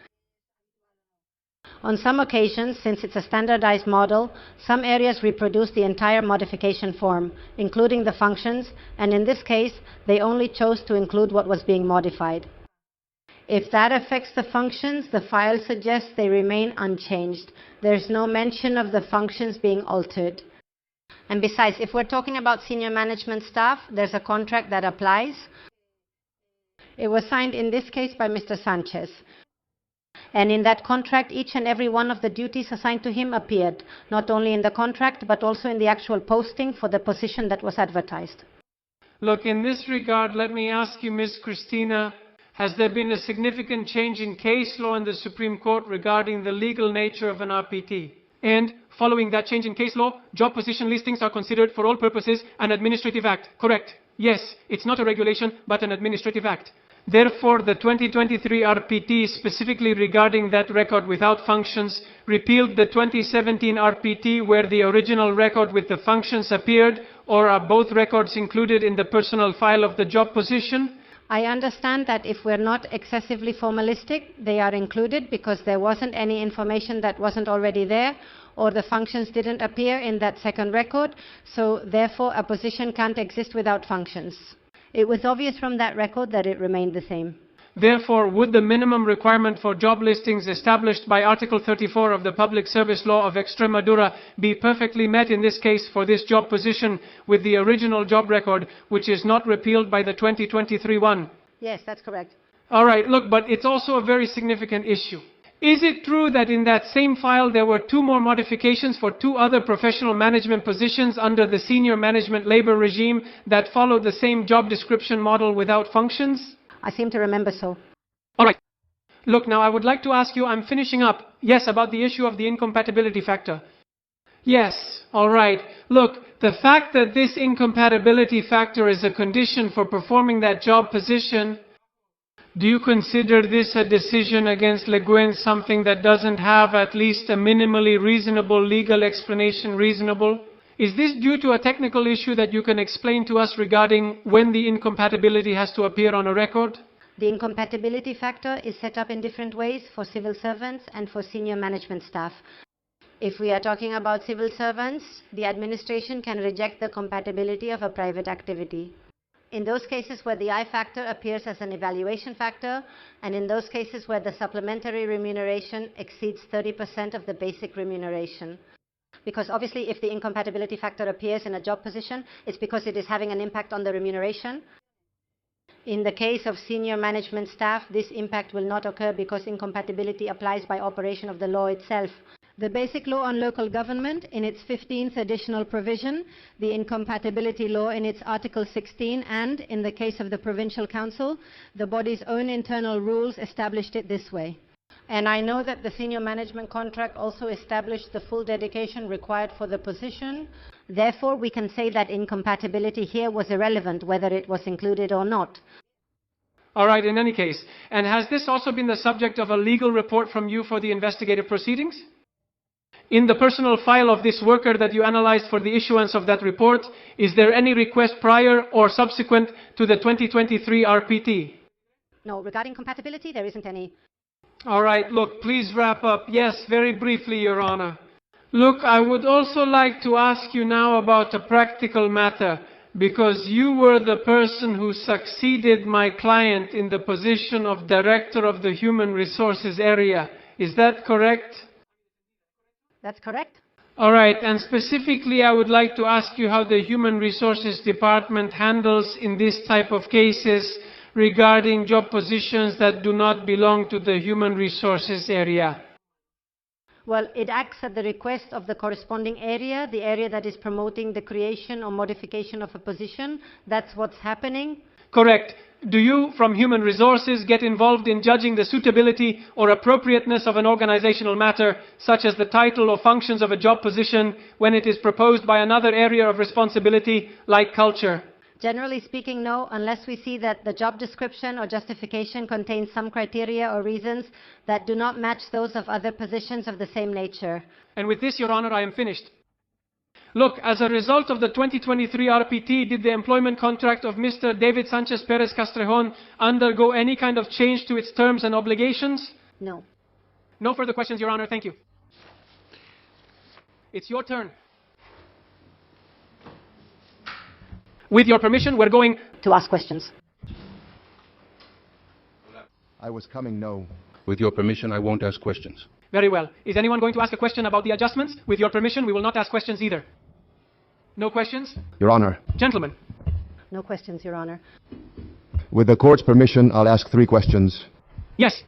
On some occasions, since it's a standardized model, some areas reproduce the entire modification form, including the functions, and in this case, they only chose to include what was being modified. If that affects the functions, the file suggests they remain unchanged. There's no mention of the functions being altered. And besides, if we're talking about senior management staff, there's a contract that applies. It was signed in this case by Mr. Sánchez. And in that contract, each and every one of the duties assigned to him appeared, not only in the contract, but also in the actual posting for the position that was advertised. Look, in this regard, let me ask you, Ms. Cristina, has there been a significant change in case law in the Supreme Court regarding the legal nature of an RPT? And, following that change in case law, job position listings are considered for all purposes an administrative act, correct? Yes, it's not a regulation, but an administrative act. Therefore, the 2023 RPT, specifically regarding that record without functions, repealed the 2017 RPT where the original record with the functions appeared, or are both records included in the personal file of the job position? I understand that if we're not excessively formalistic, they are included because there wasn't any information that wasn't already there, or the functions didn't appear in that second record, so therefore a position can't exist without functions. It was obvious from that record that it remained the same. Therefore, would the minimum requirement for job listings established by Article 34 of the Public Service Law of Extremadura be perfectly met in this case for this job position with the original job record, which is not repealed by the 2023 one? Yes, that's correct. All right, look, but it's also a very significant issue. Is it true that in that same file there were 2 more modifications for 2 other professional management positions under the senior management labor regime that follow the same job description model without functions? I seem to remember so. All right. Look, now I would like to ask you, I'm finishing up. Yes, about the issue of the incompatibility factor. Yes, all right. Look, the fact that this incompatibility factor is a condition for performing that job position, do you consider this a decision against Le Guin something that doesn't have at least a minimally reasonable legal explanation reasonable? Is this due to a technical issue that you can explain to us regarding when the incompatibility has to appear on a record? The incompatibility factor is set up in different ways for civil servants and for senior management staff. If we are talking about civil servants, the administration can reject the compatibility of a private activity. In those cases where the I factor appears as an evaluation factor, and in those cases where the supplementary remuneration exceeds 30% of the basic remuneration. Because obviously if the incompatibility factor appears in a job position, it's because it is having an impact on the remuneration. In the case of senior management staff, this impact will not occur because incompatibility applies by operation of the law itself. The Basic Law on Local Government, in its 15th additional provision, the Incompatibility Law in its Article 16, and, in the case of the Provincial Council, the body's own internal rules established it this way. And I know that the senior management contract also established the full dedication required for the position. Therefore, we can say that incompatibility here was irrelevant, whether it was included or not. All right, in any case. And has this also been the subject of a legal report from you for the investigative proceedings? In the personal file of this worker that you analyzed for the issuance of that report, is there any request prior or subsequent to the 2023 RPT? No, regarding compatibility, there isn't any. All right, look, please wrap up. Yes, very briefly, Your Honor. Look, I would also like to ask you now about a practical matter, because you were the person who succeeded my client in the position of Director of the Human Resources area. Is that correct? That's correct. All right, and specifically I would like to ask you how the Human Resources Department handles in this type of cases regarding job positions that do not belong to the Human Resources area. Well, it acts at the request of the corresponding area, the area that is promoting the creation or modification of a position. That's what's happening. Correct. Do you, from Human Resources, get involved in judging the suitability or appropriateness of an organizational matter, such as the title or functions of a job position, when it is proposed by another area of responsibility, like culture? Generally speaking, no, unless we see that the job description or justification contains some criteria or reasons that do not match those of other positions of the same nature. And with this, Your Honor, I am finished. Look, as a result of the 2023 RPT, did the employment contract of Mr. David Sanchez Perez Castrejon undergo any kind of change to its terms and obligations? No. No further questions, Your Honor. Thank you. It's your turn. With your permission, we're going to ask questions. I was coming, no. With your permission, I won't ask questions. Very well. Is anyone going to ask a question about the adjustments? With your permission, we will not ask questions either. No questions? Your Honor. Gentlemen. No questions, Your Honor. With the court's permission, I'll ask 3 questions. Yes.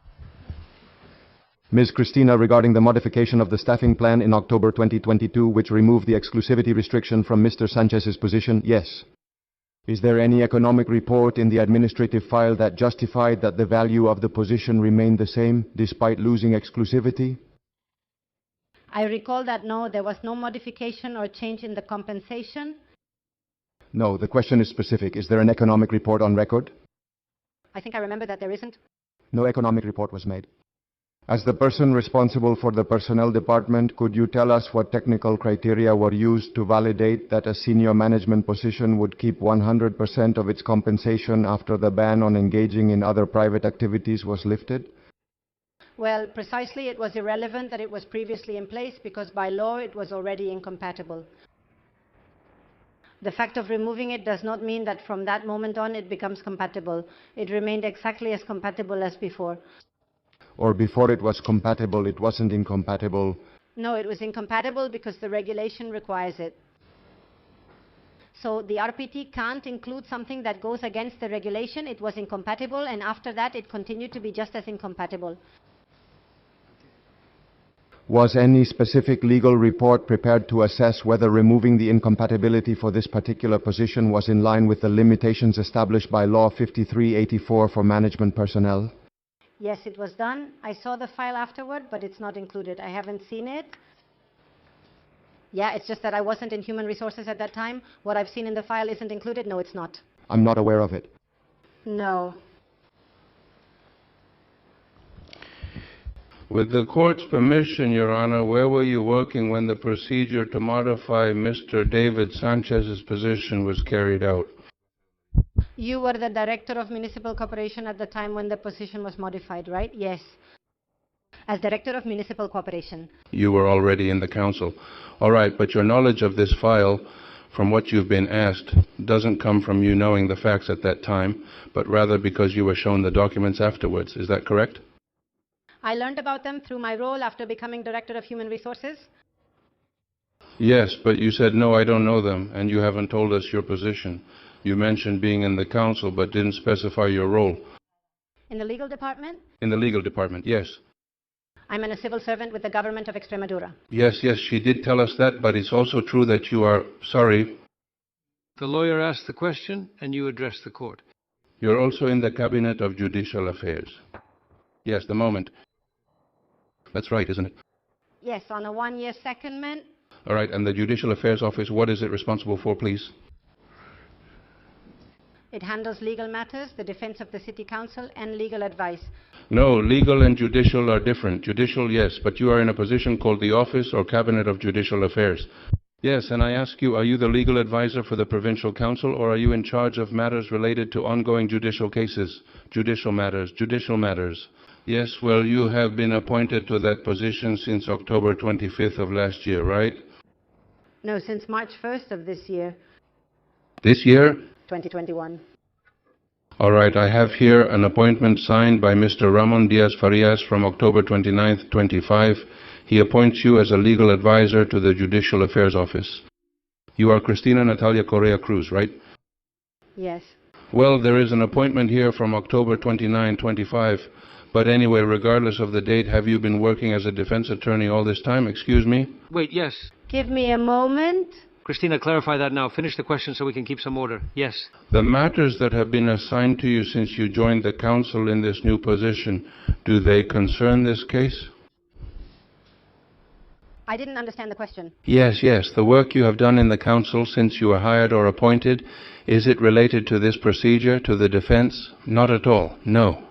Ms. Cristina, regarding the modification of the staffing plan in October 2022, which removed the exclusivity restriction from Mr. Sanchez's position, yes. Is there any economic report in the administrative file that justified that the value of the position remained the same, despite losing exclusivity? I recall that no, there was no modification or change in the compensation. No, the question is specific. Is there an economic report on record? I think I remember that there isn't. No economic report was made. As the person responsible for the personnel department, could you tell us what technical criteria were used to validate that a senior management position would keep 100% of its compensation after the ban on engaging in other private activities was lifted? Well, precisely, it was irrelevant that it was previously in place because by law it was already incompatible. The fact of removing it does not mean that from that moment on it becomes compatible. It remained exactly as compatible as before. Or before it was compatible, it wasn't incompatible? No, it was incompatible because the regulation requires it. So the RPT can't include something that goes against the regulation. It was incompatible, and after that it continued to be just as incompatible. Was any specific legal report prepared to assess whether removing the incompatibility for this particular position was in line with the limitations established by Law 5384 for management personnel? Yes, it was done. I saw the file afterward, but it's not included. I haven't seen it. Yeah, it's just that I wasn't in human resources at that time. What I've seen in the file isn't included. No, it's not. I'm not aware of it. No. With the court's permission, Your Honor, where were you working when the procedure to modify Mr. David Sanchez's position was carried out? You were the director of municipal cooperation at the time when the position was modified, right? Yes. As director of municipal cooperation. You were already in the council. All right, but your knowledge of this file, from what you've been asked, doesn't come from you knowing the facts at that time, but rather because you were shown the documents afterwards. Is that correct? I learned about them through my role after becoming Director of Human Resources. Yes, but you said, no, I don't know them, and you haven't told us your position. You mentioned being in the council, but didn't specify your role. In the legal department? In the legal department, yes. I'm a civil servant with the government of Extremadura. Yes, she did tell us that, but it's also true that you are, sorry. The lawyer asked the question, and you addressed the court. You're also in the Cabinet of Judicial Affairs. Yes, the moment. That's right, isn't it? Yes, on a one-year secondment. All right, and the Judicial Affairs Office, what is it responsible for, please? It handles legal matters, the defense of the City Council, and legal advice. No, legal and judicial are different. Judicial, yes, but you are in a position called the Office or Cabinet of Judicial Affairs. Yes, and I ask you, are you the legal advisor for the Provincial Council, or are you in charge of matters related to ongoing judicial cases? Judicial matters, judicial matters. Yes, well, you have been appointed to that position since October 25th of last year, right? No, since March 1st of this year. This year? 2021. All right, I have here an appointment signed by Mr. Ramón Díaz Farias from October 29th, 25. He appoints you as a legal advisor to the Judicial Affairs Office. You are Cristina Natalia Correa Cruz, right? Yes. Well, there is an appointment here from October 29, 25. But anyway, regardless of the date, have you been working as a defense attorney all this time? Excuse me? Wait, yes. Give me a moment. Christina, clarify that now. Finish the question so we can keep some order. Yes. The matters that have been assigned to you since you joined the council in this new position, do they concern this case? I didn't understand the question. Yes. The work you have done in the council since you were hired or appointed, is it related to this procedure, to the defense? Not at all. No.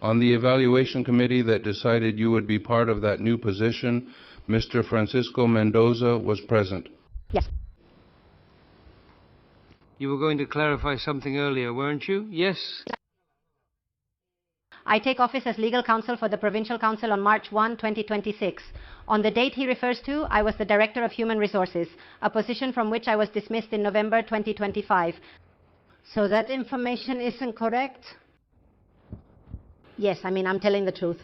On the evaluation committee that decided you would be part of that new position, Mr. Francisco Mendoza was present. Yes. You were going to clarify something earlier, weren't you? Yes. I take office as legal counsel for the Provincial Council on March 1, 2026. On the date he refers to, I was the Director of Human Resources, a position from which I was dismissed in November 2025. So that information isn't correct? Yes, I'm telling the truth.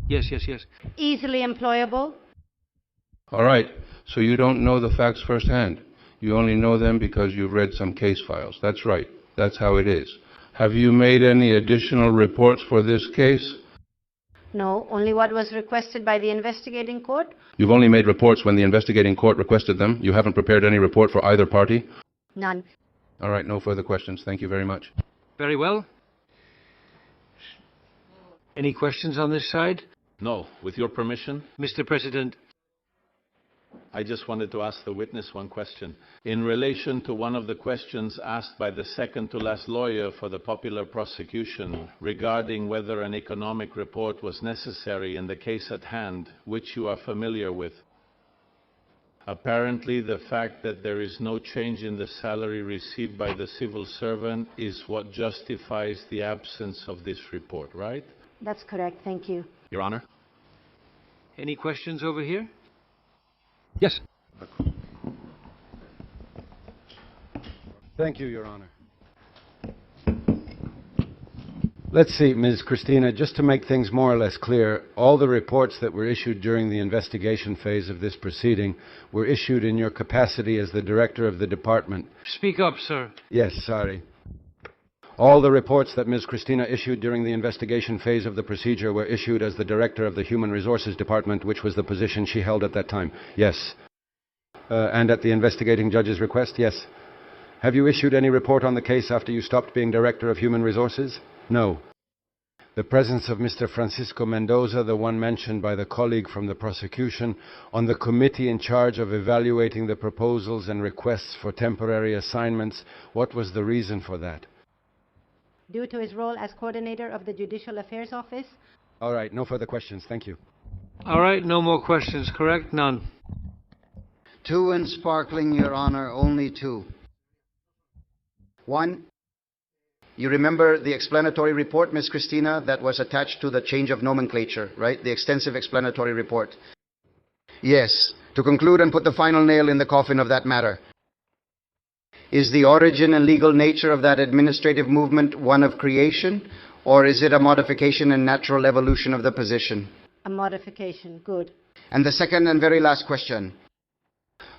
Yes. Easily employable? All right, so you don't know the facts firsthand. You only know them because you've read some case files. That's right. That's how it is. Have you made any additional reports for this case? No, only what was requested by the investigating court. You've only made reports when the investigating court requested them. You haven't prepared any report for either party? None. All right, no further questions. Thank you very much. Very well. Any questions on this side? No. With your permission, Mr. President. I just wanted to ask the witness one question. In relation to one of the questions asked by the second-to-last lawyer for the popular prosecution regarding whether an economic report was necessary in the case at hand, which you are familiar with. Apparently, the fact that there is no change in the salary received by the civil servant is what justifies the absence of this report, right? That's correct. Thank you. Your Honor? Any questions over here? Yes. Thank you, Your Honor. Let's see, Ms. Cristina, just to make things more or less clear, all the reports that were issued during the investigation phase of this proceeding were issued in your capacity as the director of the department. Speak up, sir. Yes, sorry. All the reports that Ms. Cristina issued during the investigation phase of the procedure were issued as the director of the Human Resources Department, which was the position she held at that time. Yes. And at the investigating judge's request, yes. Have you issued any report on the case after you stopped being director of Human Resources? No. The presence of Mr. Francisco Mendoza, the one mentioned by the colleague from the prosecution, on the committee in charge of evaluating the proposals and requests for temporary assignments, what was the reason for that? Due to his role as coordinator of the Judicial Affairs Office. All right, no further questions. Thank you. All right, no more questions, correct? None. 2 and sparkling, Your Honor, only 2. 1. You remember the explanatory report, Ms. Cristina, that was attached to the change of nomenclature, right? The extensive explanatory report. Yes. To conclude and put the final nail in the coffin of that matter. Is the origin and legal nature of that administrative movement one of creation, or is it a modification and natural evolution of the position? A modification. Good. And the second and very last question,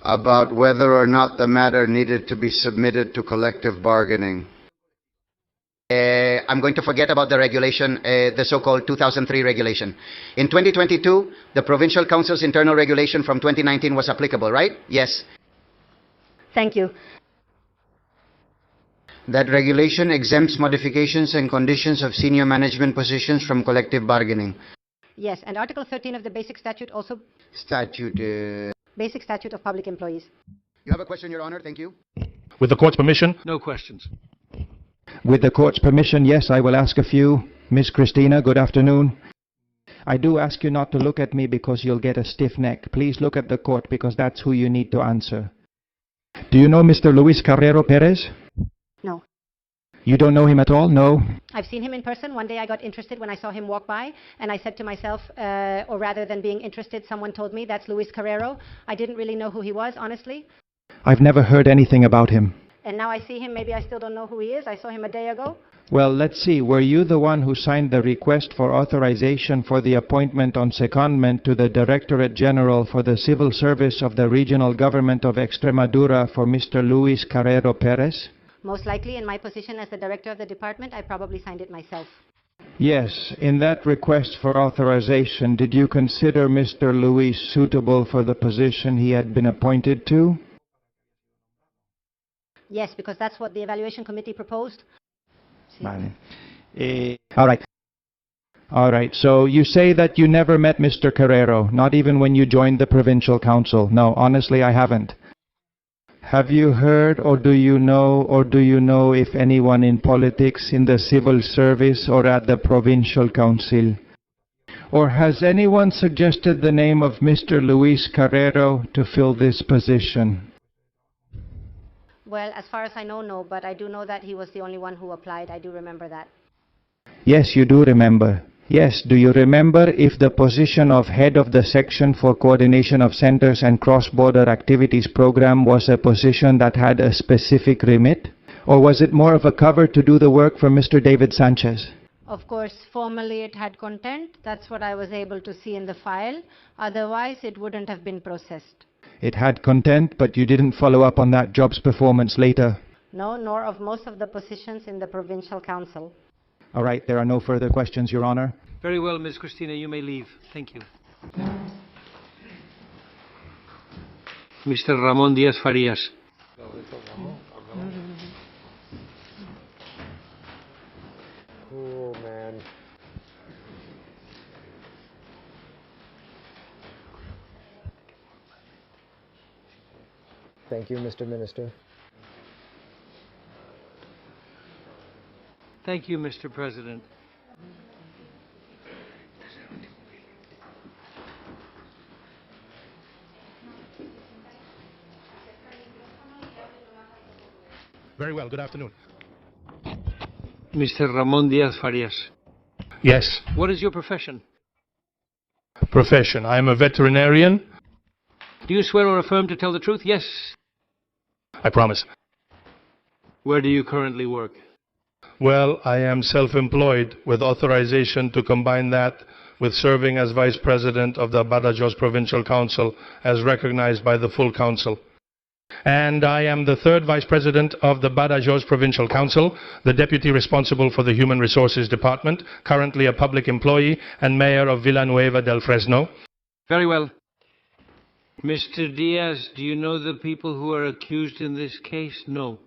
about whether or not the matter needed to be submitted to collective bargaining. I'm going to forget about the regulation, the so-called 2003 regulation. In 2022, the Provincial Council's internal regulation from 2019 was applicable, right? Yes. Thank you. That regulation exempts modifications and conditions of senior management positions from collective bargaining. Yes, and Article 13 of the Basic Statute also... Basic Statute of Public Employees. You have a question, Your Honor. Thank you. With the court's permission? No questions. With the court's permission, yes, I will ask a few. Ms. Cristina, good afternoon. I do ask you not to look at me because you'll get a stiff neck. Please look at the court because that's who you need to answer. Do you know Mr. Luis Carrero Perez? No. You don't know him at all? No? I've seen him in person. One day I got interested when I saw him walk by, and I said to myself, or rather than being interested, someone told me that's Luis Carrero. I didn't really know who he was, honestly. I've never heard anything about him. And now I see him, maybe I still don't know who he is. I saw him a day ago. Well, let's see. Were you the one who signed the request for authorization for the appointment on secondment to the Directorate General for the Civil Service of the Regional Government of Extremadura for Mr. Luis Carrero Perez? Most likely, in my position as the director of the department, I probably signed it myself. Yes. In that request for authorization, did you consider Mr. Luis suitable for the position he had been appointed to? Yes, because that's what the evaluation committee proposed. All right. All right. So you say that you never met Mr. Carrero, not even when you joined the Provincial Council. No, honestly, I haven't. Have you heard or do you know if anyone in politics, in the civil service or at the Provincial Council? Or has anyone suggested the name of Mr. Luis Carrero to fill this position? Well, as far as I know, no, but I do know that he was the only one who applied. I do remember that. Yes, you do remember. Yes, do you remember if the position of head of the section for coordination of centers and cross-border activities program was a position that had a specific remit? Or was it more of a cover to do the work for Mr. David Sánchez? Of course, formally it had content. That's what I was able to see in the file. Otherwise, it wouldn't have been processed. It had content, but you didn't follow up on that job's performance later? No, nor of most of the positions in the Provincial Council. All right, there are no further questions, Your Honor. Very well, Ms. Cristina, you may leave. Thank you. Mr. Ramón Díaz Farias. Oh, man. Thank you, Mr. Minister. Thank you, Mr. President. Very well, good afternoon. Mr. Ramón Díaz Farias. Yes. What is your profession? Profession. I am a veterinarian. Do you swear or affirm to tell the truth? Yes. I promise. Where do you currently work? Well, I am self-employed with authorization to combine that with serving as Vice President of the Badajoz Provincial Council as recognized by the full Council. And I am the third Vice President of the Badajoz Provincial Council, the Deputy responsible for the Human Resources Department, currently a public employee and Mayor of Villanueva del Fresno. Very well. Mr. Diaz, do you know the people who are accused in this case? No.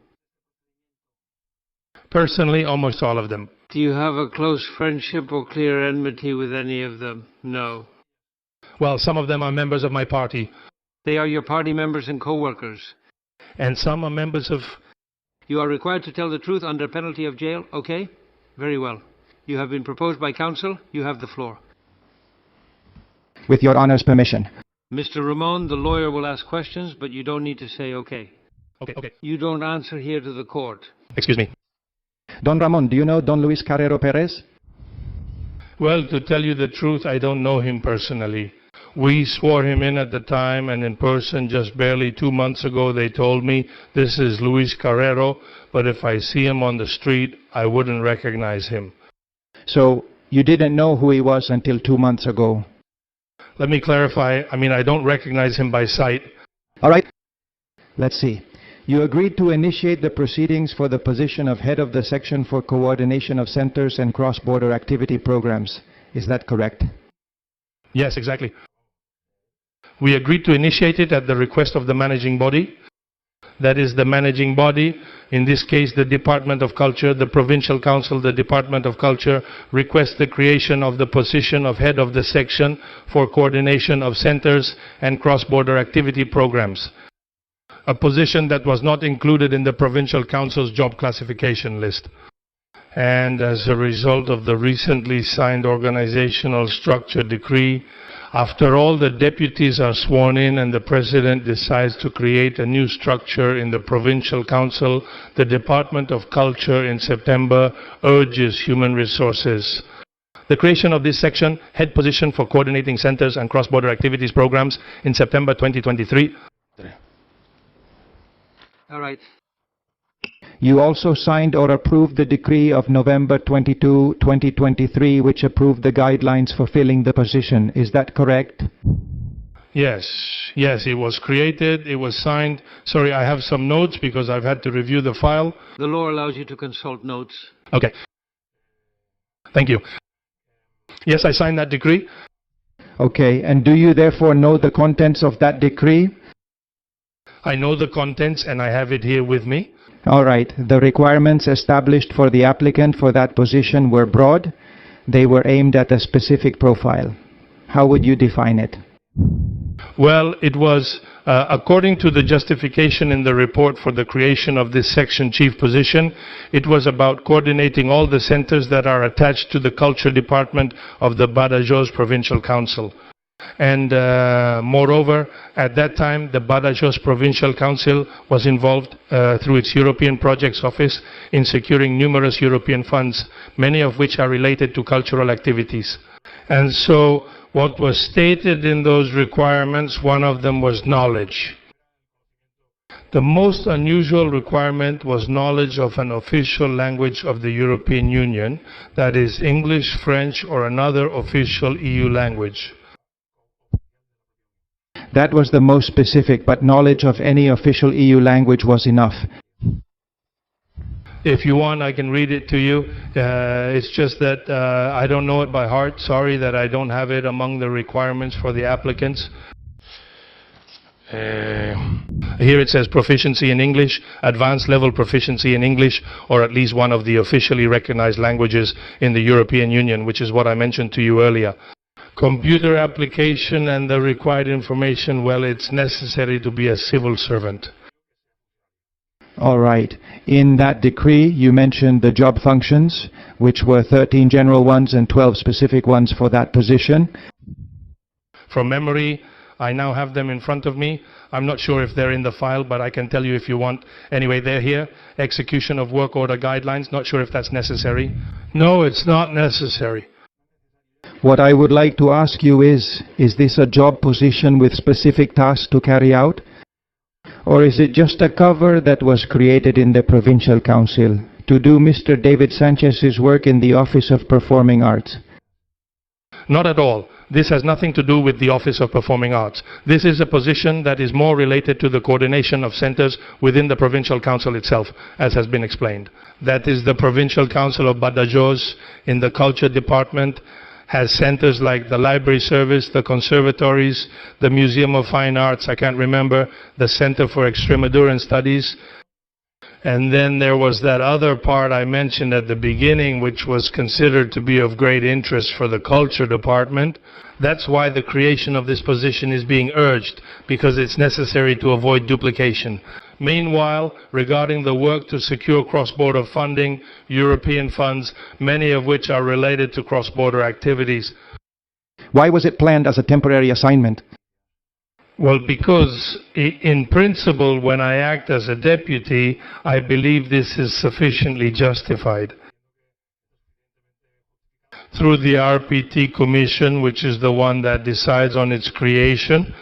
Personally, almost all of them. Do you have a close friendship or clear enmity with any of them? No. Well, some of them are members of my party. They are your party members and co-workers. And some are members of... You are required to tell the truth under penalty of jail, okay? Very well. You have been proposed by counsel. You have the floor. With Your Honor's permission. Mr. Ramón, the lawyer will ask questions, but you don't need to say okay. Okay. You don't answer here to the court. Excuse me. Don Ramón, do you know Don Luis Carrero Perez? Well, to tell you the truth, I don't know him personally. We swore him in at the time, and in person just barely 2 months ago they told me, this is Luis Carrero, but if I see him on the street, I wouldn't recognize him. So, you didn't know who he was until 2 months ago? Let me clarify. I don't recognize him by sight. All right. Let's see. You agreed to initiate the proceedings for the position of head of the section for coordination of centers and cross-border activity programs. Is that correct? Yes, exactly. We agreed to initiate it at the request of the managing body. That is the managing body, in this case the Department of Culture, the Provincial Council, the Department of Culture, requests the creation of the position of head of the section for coordination of centers and cross-border activity programs. A position that was not included in the Provincial Council's job classification list. And as a result of the recently signed organizational structure decree, after all the deputies are sworn in and the President decides to create a new structure in the Provincial Council, the Department of Culture in September urges Human Resources. The creation of this section, head position for coordinating centers and cross-border activities programs in September 2023. All right. You also signed or approved the decree of November 22, 2023, which approved the guidelines for filling the position. Is that correct? Yes, it was created, it was signed. Sorry, I have some notes because I've had to review the file. The law allows you to consult notes. Okay. Thank you. Yes, I signed that decree. Okay, and do you therefore know the contents of that decree? I know the contents and I have it here with me. All right. The requirements established for the applicant for that position were broad. They were aimed at a specific profile. How would you define it? Well, it was, according to the justification in the report for the creation of this section chief position, it was about coordinating all the centers that are attached to the Culture Department of the Badajoz Provincial Council. And moreover, at that time, the Badajoz Provincial Council was involved through its European Projects Office in securing numerous European funds, many of which are related to cultural activities. And so, what was stated in those requirements, one of them was knowledge. The most unusual requirement was knowledge of an official language of the European Union, that is English, French, or another official EU language. That was the most specific, but knowledge of any official EU language was enough. If you want, I can read it to you. It's just that I don't know it by heart. Sorry that I don't have it among the requirements for the applicants. Here it says proficiency in English, advanced level proficiency in English, or at least one of the officially recognized languages in the European Union, which is what I mentioned to you earlier. Computer application and the required information, well, it's necessary to be a civil servant. All right. In that decree, you mentioned the job functions, which were 13 general ones and 12 specific ones for that position. From memory, I now have them in front of me. I'm not sure if they're in the file, but I can tell you if you want. Anyway, they're here. Execution of work order guidelines. Not sure if that's necessary. No, it's not necessary. What I would like to ask you is this a job position with specific tasks to carry out? Or is it just a cover that was created in the Provincial Council to do Mr. David Sanchez's work in the Office of Performing Arts? Not at all. This has nothing to do with the Office of Performing Arts. This is a position that is more related to the coordination of centers within the Provincial Council itself, as has been explained. That is, the Provincial Council of Badajoz in the Culture Department has centers like the Library Service, the Conservatories, the Museum of Fine Arts, I can't remember, the Center for Extremadurian Studies. And then there was that other part I mentioned at the beginning, which was considered to be of great interest for the Culture Department. That's why the creation of this position is being urged, because it's necessary to avoid duplication. Meanwhile, regarding the work to secure cross-border funding, European funds, many of which are related to cross-border activities. Why was it planned as a temporary assignment? Well, because in principle, when I act as a deputy, I believe this is sufficiently justified. Through the RPT Commission, which is the one that decides on its creation,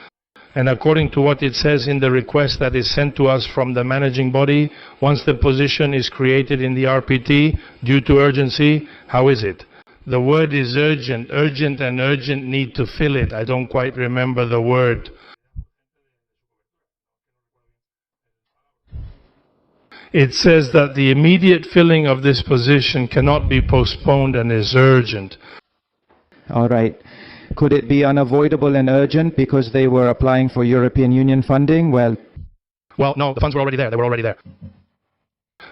and according to what it says in the request that is sent to us from the managing body, once the position is created in the RPT, due to urgency, how is it? The word is urgent. Urgent and urgent need to fill it. I don't quite remember the word. It says that the immediate filling of this position cannot be postponed and is urgent. All right. Could it be unavoidable and urgent because they were applying for European Union funding? Well, no, the funds were already there. They were already there.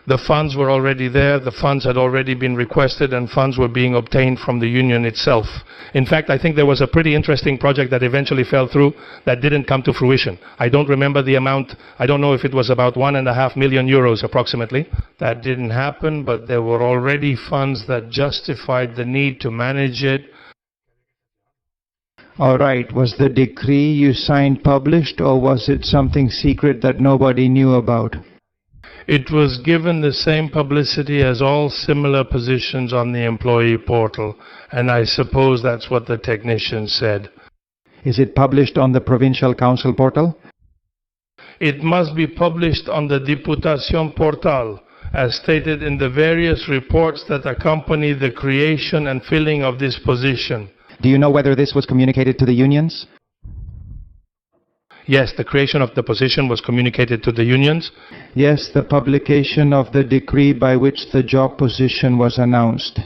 The funds were already there. The funds had already been requested, and funds were being obtained from the union itself. In fact, I think there was a pretty interesting project that eventually fell through that didn't come to fruition. I don't remember the amount. I don't know if it was about 1.5 million euros approximately. That didn't happen, but there were already funds that justified the need to manage it. all right. Was the decree you signed published, or was it something secret that nobody knew about? It was given the same publicity as all similar positions on the employee portal, and I suppose that's what the technician said. Is it published on the Provincial Council portal? It must be published on the Diputación portal, as stated in the various reports that accompany the creation and filling of this position. Do you know whether this was communicated to the unions? Yes, the creation of the position was communicated to the unions. Yes, the publication of the decree by which the job position was announced.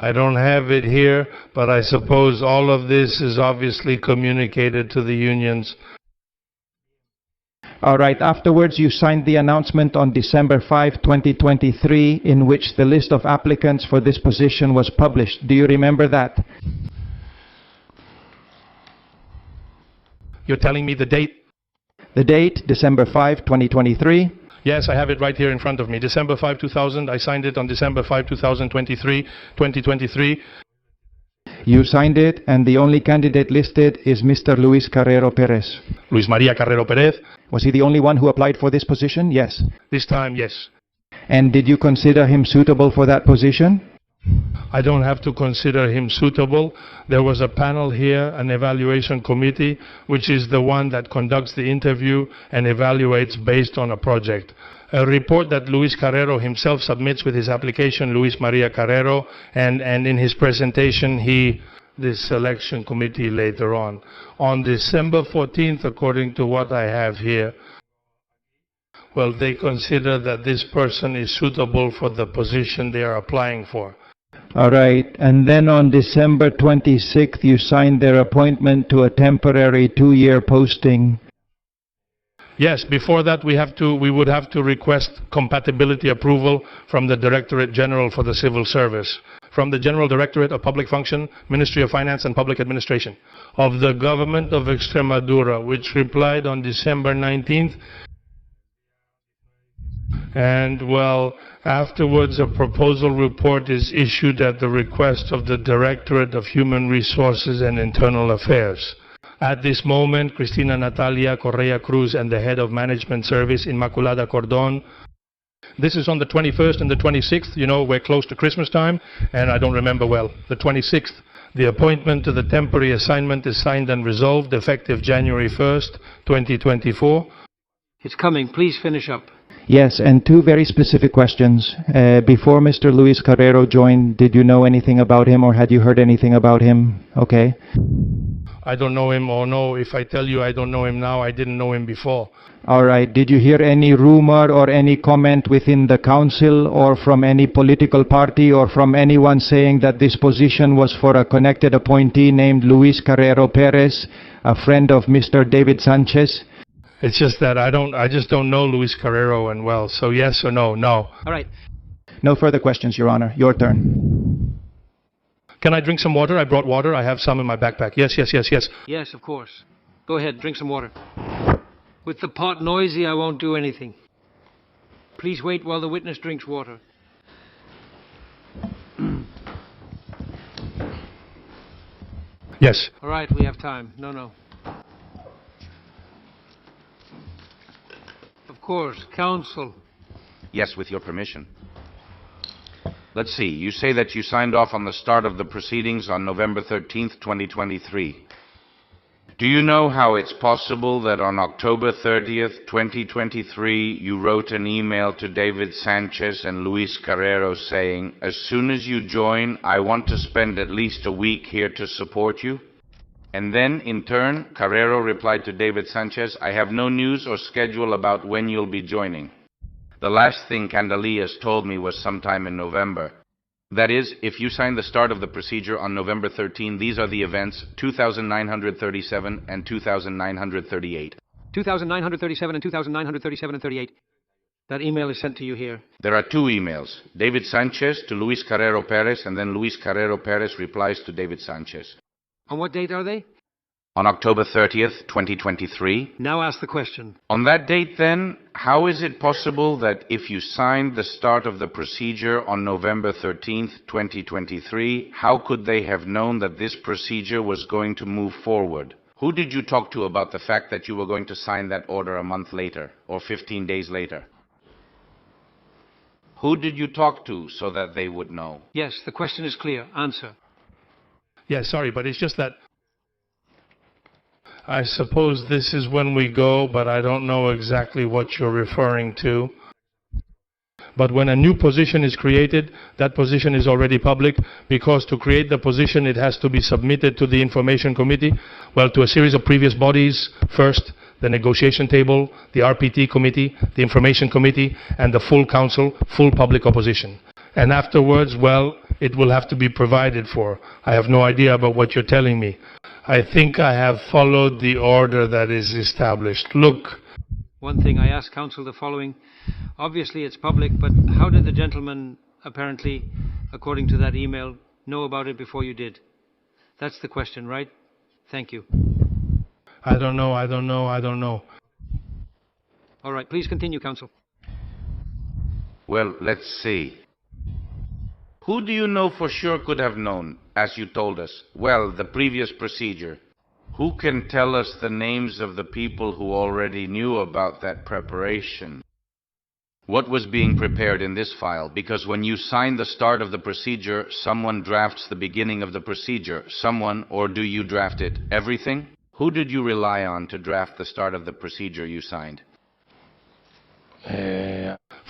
I don't have it here, but I suppose all of this is obviously communicated to the unions. All right. Afterwards, you signed the announcement on December 5, 2023, in which the list of applicants for this position was published. Do you remember that? You're telling me the date? The date, December 5, 2023. Yes, I have it right here in front of me. December 5, 2000. I signed it on December 5, 2023. You signed it, and the only candidate listed is Mr. Luis Carrero Perez. Luis Maria Carrero Perez. Was he the only one who applied for this position? Yes. This time, yes. And did you consider him suitable for that position? I don't have to consider him suitable. There was a panel here, an evaluation committee, which is the one that conducts the interview and evaluates based on a project. A report that Luis Carrero himself submits with his application, Luis Maria Carrero, and in his presentation, this selection committee later on. On December 14th, according to what I have here, well, they consider that this person is suitable for the position they are applying for. All right. And then on December 26th, you signed their appointment to a temporary 2-year posting. Yes, before that we would have to request compatibility approval from the Directorate General for the Civil Service, from the General Directorate of Public Function, Ministry of Finance and Public Administration, of the Government of Extremadura, which replied on December 19th. And, well, afterwards a proposal report is issued at the request of the Directorate of Human Resources and Internal Affairs. At this moment, Cristina Natalia Correa Cruz and the head of management service, Inmaculada Cordon. This is on the 21st and the 26th. You know, we're close to Christmas time, and I don't remember well. The 26th, the appointment to the temporary assignment is signed and resolved, effective January 1st, 2024. It's coming. Please finish up. Yes, and two very specific questions. Before Mr. Luis Carrero joined, did you know anything about him or had you heard anything about him? Okay. I don't know him, or no, if I tell you I don't know him now, I didn't know him before. All right. Did you hear any rumor or any comment within the council or from any political party or from anyone saying that this position was for a connected appointee named Luis Carrero Perez, a friend of Mr. David Sanchez? It's just that I just don't know Luis Carrero and well, so yes or no? No. All right. No further questions, Your Honor. Your turn. Can I drink some water? I brought water. I have some in my backpack. Yes. Yes, of course. Go ahead, drink some water. With the pot noisy, I won't do anything. Please wait while the witness drinks water. Yes. All right, we have time. No. Of course, counsel. Yes, with your permission. Let's see. You say that you signed off on the start of the proceedings on November 13th, 2023. Do you know how it's possible that on October 30th, 2023, you wrote an email to David Sanchez and Luis Carrero saying, as soon as you join, I want to spend at least a week here to support you? And then, in turn, Carrero replied to David Sanchez, I have no news or schedule about when you'll be joining. The last thing Candelias told me was sometime in November. That is, if you signed the start of the procedure on November 13, these are the events 2,937 and 2,938. 2,937 and 2,937 and 38. That email is sent to you here. There are two emails. David Sanchez to Luis Carrero Perez, and then Luis Carrero Perez replies to David Sanchez. On what date are they? On October 30th, 2023. Now ask the question. On that date, then, how is it possible that if you signed the start of the procedure on November 13th, 2023, how could they have known that this procedure was going to move forward? Who did you talk to about the fact that you were going to sign that order a month later, or 15 days later? Who did you talk to so that they would know? Yes, the question is clear. Answer. Yeah, sorry, but it's just that I suppose this is when we go, but I don't know exactly what you're referring to. But when a new position is created, that position is already public, because to create the position, it has to be submitted to the Information Committee, well, to a series of previous bodies first, the negotiation table, the RPT committee, the Information Committee, and the full council, full public opposition. And afterwards, well, it will have to be provided for. I have no idea about what you're telling me. I think I have followed the order that is established. Look. One thing, I asked counsel the following. Obviously it's public, but how did the gentleman, apparently, according to that email, know about it before you did? That's the question, right? Thank you. I don't know. All right, please continue, counsel. Well, let's see. Who do you know for sure could have known, as you told us? Well, the previous procedure. Who can tell us the names of the people who already knew about that preparation? What was being prepared in this file? Because when you sign the start of the procedure, someone drafts the beginning of the procedure. Someone, or do you draft it? Everything? Who did you rely on to draft the start of the procedure you signed?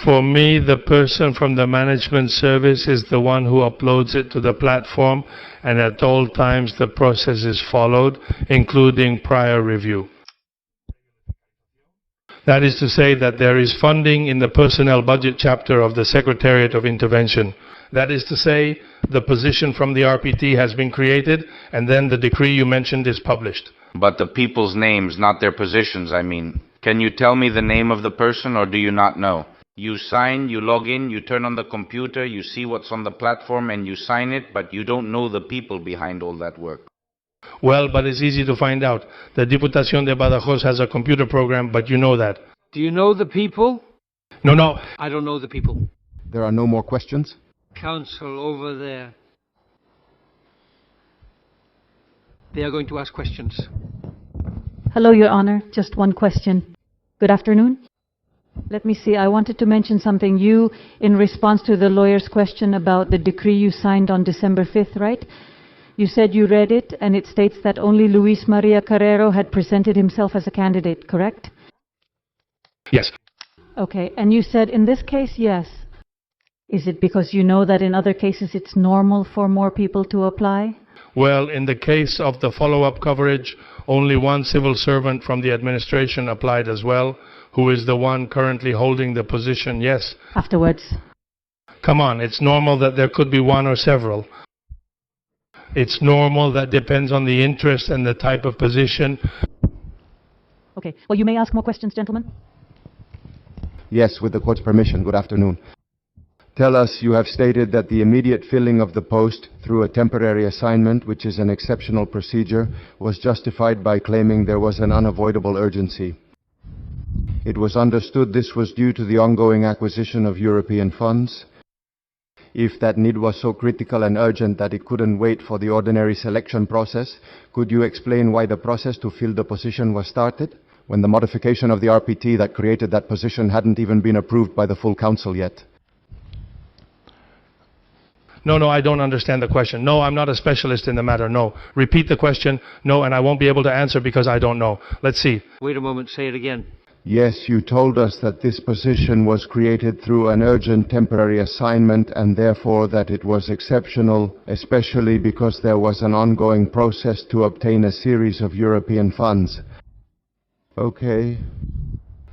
For me, the person from the management service is the one who uploads it to the platform, and at all times the process is followed, including prior review. That is to say that there is funding in the personnel budget chapter of the Secretariat of Intervention. That is to say, the position from the RPT has been created, and then the decree you mentioned is published. But the people's names, not their positions, I mean. Can you tell me the name of the person, or do you not know? You sign, you log in, you turn on the computer, you see what's on the platform, and you sign it, but you don't know the people behind all that work. Well, but it's easy to find out. The Diputación de Badajoz has a computer program, but you know that. Do you know the people? No. I don't know the people. There are no more questions? Counsel over there. They are going to ask questions. Hello, Your Honor. Just one question. Good afternoon. Let me see. I wanted to mention something. You, in response to the lawyer's question about the decree you signed on December 5th, right? You said you read it, and it states that only Luis Maria Carrero had presented himself as a candidate, correct? Yes. Okay, and you said in this case, yes. Is it because you know that in other cases it's normal for more people to apply? Well, in the case of the follow-up coverage, only one civil servant from the administration applied as well, who is the one currently holding the position, yes. Afterwards. Come on, it's normal that there could be one or several. It's normal, that depends on the interest and the type of position. Okay, well, you may ask more questions, gentlemen. Yes, with the court's permission. Good afternoon. Tell us, you have stated that the immediate filling of the post through a temporary assignment, which is an exceptional procedure, was justified by claiming there was an unavoidable urgency. It was understood this was due to the ongoing acquisition of European funds. If that need was so critical and urgent that it couldn't wait for the ordinary selection process, could you explain why the process to fill the position was started, when the modification of the RPT that created that position hadn't even been approved by the full council yet? No, I don't understand the question. No, I'm not a specialist in the matter, no. Repeat the question, no, and I won't be able to answer because I don't know. Let's see. Wait a moment, say it again. Yes, you told us that this position was created through an urgent temporary assignment and therefore that it was exceptional, especially because there was an ongoing process to obtain a series of European funds. Okay.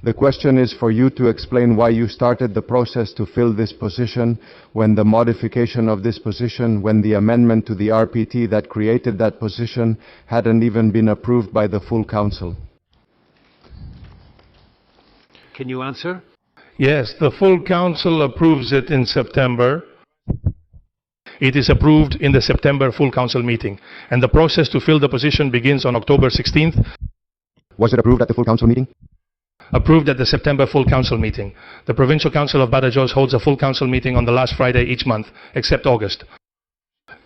The question is for you to explain why you started the process to fill this position when the modification of this position, when the amendment to the RPT that created that position hadn't even been approved by the full council. Can you answer? Yes, the full council approves it in September. It is approved in the September full council meeting. And the process to fill the position begins on October 16th. Was it approved at the full council meeting? Approved at the September full council meeting. The Provincial Council of Badajoz holds a full council meeting on the last Friday each month, except August.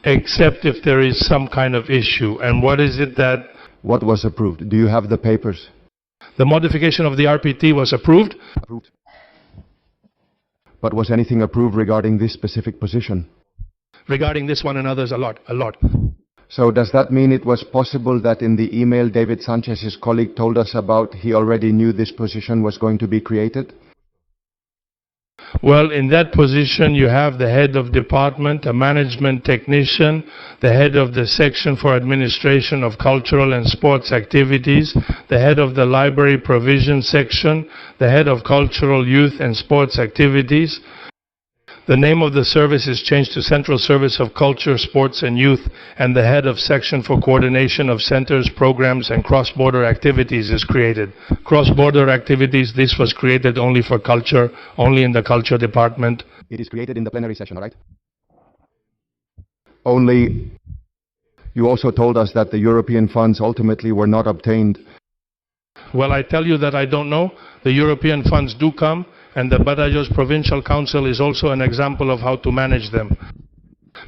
Except if there is some kind of issue. And what is it that... What was approved? Do you have the papers? The modification of the RPT was approved. Approved. But was anything approved regarding this specific position? Regarding this one and others, a lot. So does that mean it was possible that in the email David Sanchez's colleague told us about, he already knew this position was going to be created? Well, in that position you have the head of department, a management technician, the head of the section for administration of cultural and sports activities, the head of the library provision section, the head of cultural youth and sports activities. The name of the service is changed to Central Service of Culture, Sports and Youth, and the head of section for coordination of centers, programs and cross-border activities is created. Cross-border activities, this was created only for culture, only in the culture department. It is created in the plenary session, all right? Only, you also told us that the European funds ultimately were not obtained. Well, I tell you that I don't know. The European funds do come. And the Badajoz Provincial Council is also an example of how to manage them.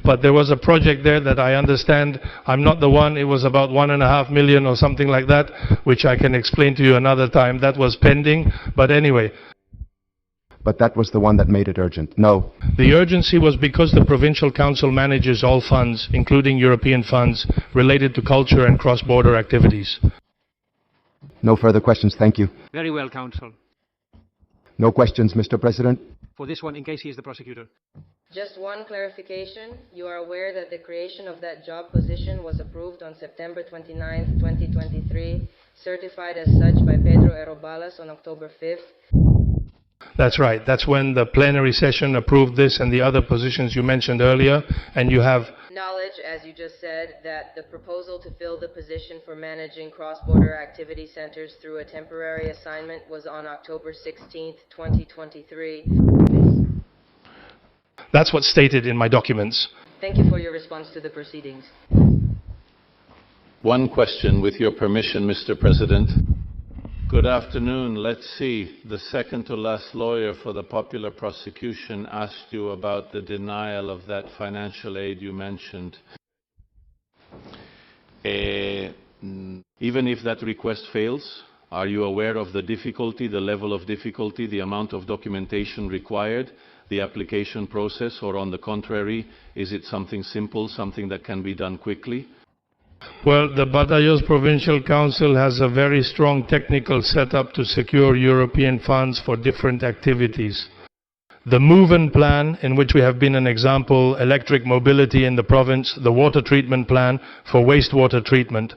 But there was a project there that I understand, I'm not the one, it was about 1.5 million or something like that, which I can explain to you another time. That was pending, but anyway. But that was the one that made it urgent. No. The urgency was because the Provincial Council manages all funds, including European funds, related to culture and cross-border activities. No further questions, thank you. Very well, Counsel. No questions, Mr. President. For this one, in case he is the prosecutor. Just one clarification. You are aware that the creation of that job position was approved on September 29th, 2023, certified as such by Pedro Aerobalas on October 5th? That's right. That's when the plenary session approved this and the other positions you mentioned earlier, and you have knowledge, as you just said, that the proposal to fill the position for managing cross-border activity centers through a temporary assignment was on October 16th, 2023. That's what's stated in my documents. Thank you for your response to the proceedings. One question, with your permission, Mr. President. Good afternoon. Let's see. The second to last lawyer for the popular prosecution asked you about the denial of that financial aid you mentioned. Even if that request fails, are you aware of the difficulty, the level of difficulty, the amount of documentation required, the application process, or on the contrary, is it something simple, something that can be done quickly? Well, the Badajoz Provincial Council has a very strong technical setup to secure European funds for different activities. The Move-In plan, in which we have been an example, electric mobility in the province, the water treatment plan for wastewater treatment.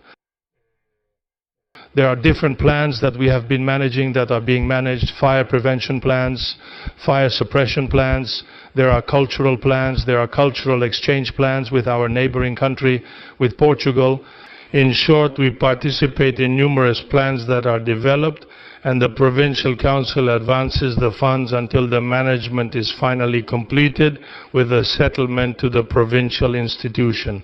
There are different plans that we have been managing that are being managed, fire prevention plans, fire suppression plans, there are cultural plans, there are cultural exchange plans with our neighboring country, with Portugal. In short, we participate in numerous plans that are developed, and the Provincial Council advances the funds until the management is finally completed with a settlement to the provincial institution.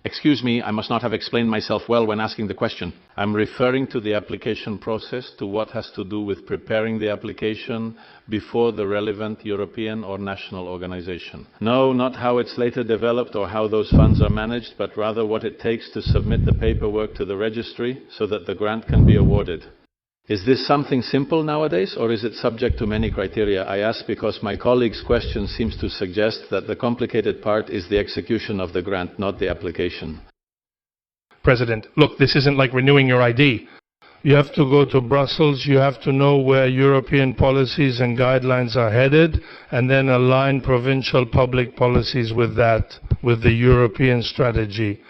Excuse me, I must not have explained myself well when asking the question. I'm referring to the application process, to what has to do with preparing the application before the relevant European or national organization. No, not how it's later developed or how those funds are managed, but rather what it takes to submit the paperwork to the registry so that the grant can be awarded. Is this something simple nowadays, or is it subject to many criteria? I ask because my colleague's question seems to suggest that the complicated part is the execution of the grant, not the application. President, look, this isn't like renewing your ID. You have to go to Brussels, you have to know where European policies and guidelines are headed, and then align provincial public policies with that, with the European strategy.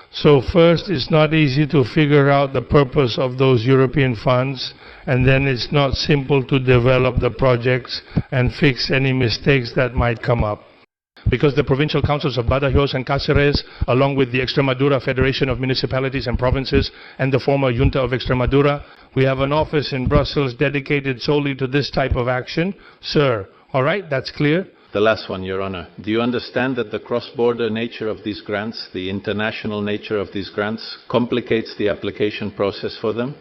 So first, it's not easy to figure out the purpose of those European funds, and then it's not simple to develop the projects and fix any mistakes that might come up. Because the provincial councils of Badajoz and Cáceres, along with the Extremadura Federation of Municipalities and Provinces and the former Junta of Extremadura, we have an office in Brussels dedicated solely to this type of action. Sir, all right, that's clear? The last one, Your Honor. Do you understand that the cross-border nature of these grants, the international nature of these grants, complicates the application process for them?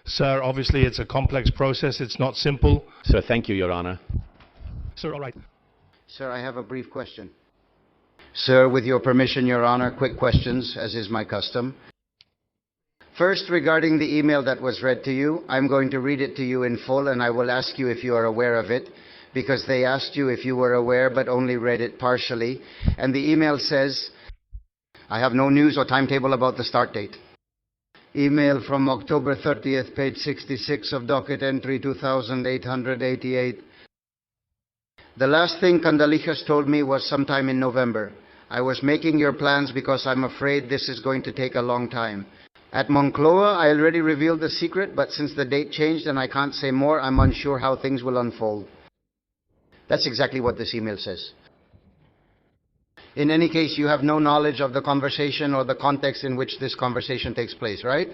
Sir, obviously it's a complex process. It's not simple. Sir, thank you, Your Honor. Sir, all right. Sir, I have a brief question. Sir, with your permission, Your Honor, quick questions, as is my custom. First, regarding the email that was read to you, I'm going to read it to you in full, and I will ask you if you are aware of it, because they asked you if you were aware but only read it partially. And the email says, I have no news or timetable about the start date. Email from October 30th, page 66 of docket entry 2888. The last thing Candalijas told me was sometime in November. I was making your plans because I'm afraid this is going to take a long time. At Moncloa, I already revealed the secret, but since the date changed and I can't say more, I'm unsure how things will unfold. That's exactly what this email says. In any case, you have no knowledge of the conversation or the context in which this conversation takes place, right?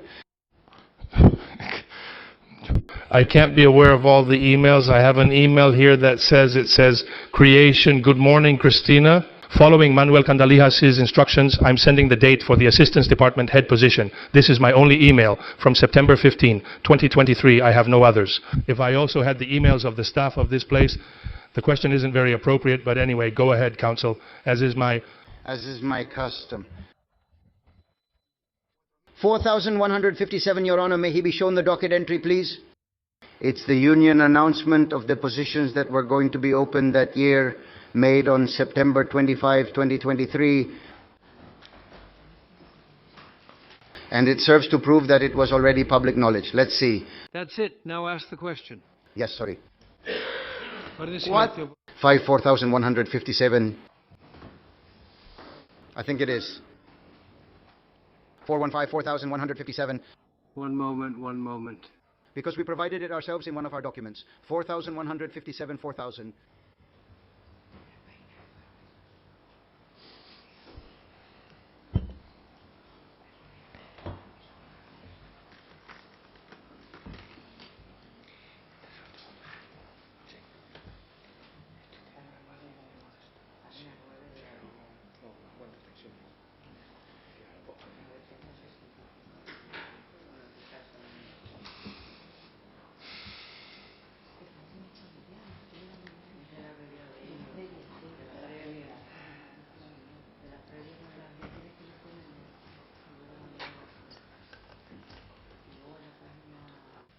I can't be aware of all the emails. I have an email here that says, creation, good morning, Cristina. Following Manuel Candalijas' instructions, I'm sending the date for the Assistance Department head position. This is my only email from September 15, 2023. I have no others. If I also had the emails of the staff of this place, the question isn't very appropriate, but anyway, go ahead, Counsel, as is my custom. 4,157, Your Honor, may he be shown the docket entry, please? It's the union announcement of the positions that were going to be opened that year, made on September 25, 2023. And it serves to prove that it was already public knowledge. Let's see. That's it. Now ask the question. Yes, sorry. What? 4,157. I think it is. 415, 4,157. One moment. Because we provided it ourselves in one of our documents. 4,157, 4,000.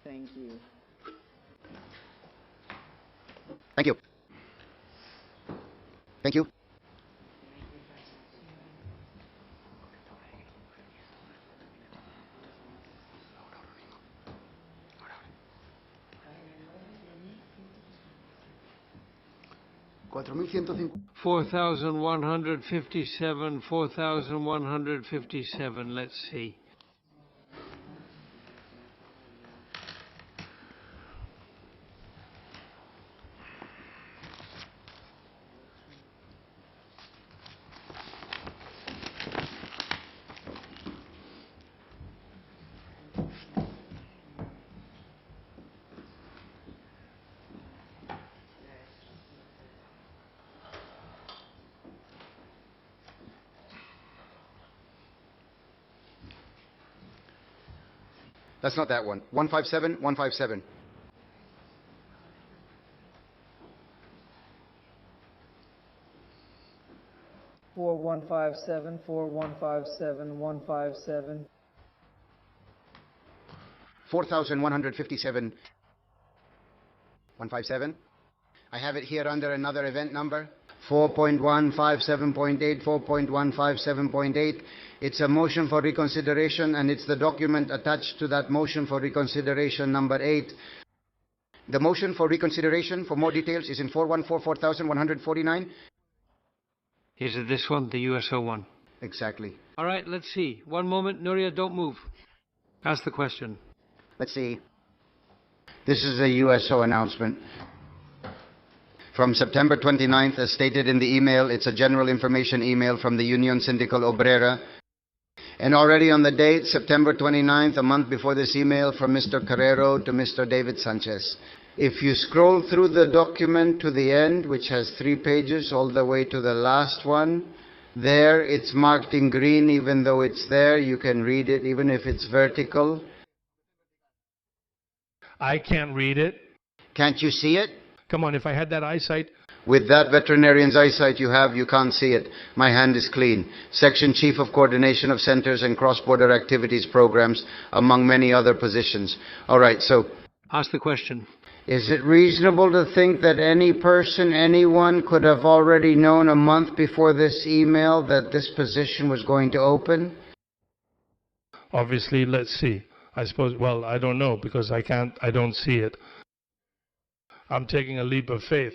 Thank you. Thank you. Thank you. 4,157, 4,157, let's see. That's not that one. 157, 157. Four 157, 4 157, 157. 4,157. 157. I have it here under another event number. 4.157.8, 4.157.8. It's a motion for reconsideration, and it's the document attached to that motion for reconsideration number 8. The motion for reconsideration, for more details, is in 414-4149. Is it this one, the USO one? Exactly. All right, let's see. One moment, Nuria, don't move. Ask the question. Let's see. This is a USO announcement. From September 29th, as stated in the email, it's a general information email from the Union Sindical Obrera. And already on the date, September 29th, a month before this email, from Mr. Carrero to Mr. David Sanchez. If you scroll through the document to the end, which has 3 pages, all the way to the last one, there it's marked in green. Even though it's there, you can read it, even if it's vertical. I can't read it. Can't you see it? Come on, if I had that eyesight. With that veterinarian's eyesight you have, you can't see it. My hand is clean. Section Chief of Coordination of Centers and Cross-Border Activities Programs, among many other positions. All right, so... Ask the question. Is it reasonable to think that any person, anyone, could have already known a month before this email that this position was going to open? Obviously, let's see. I suppose, well, I don't know, because I don't see it. I'm taking a leap of faith.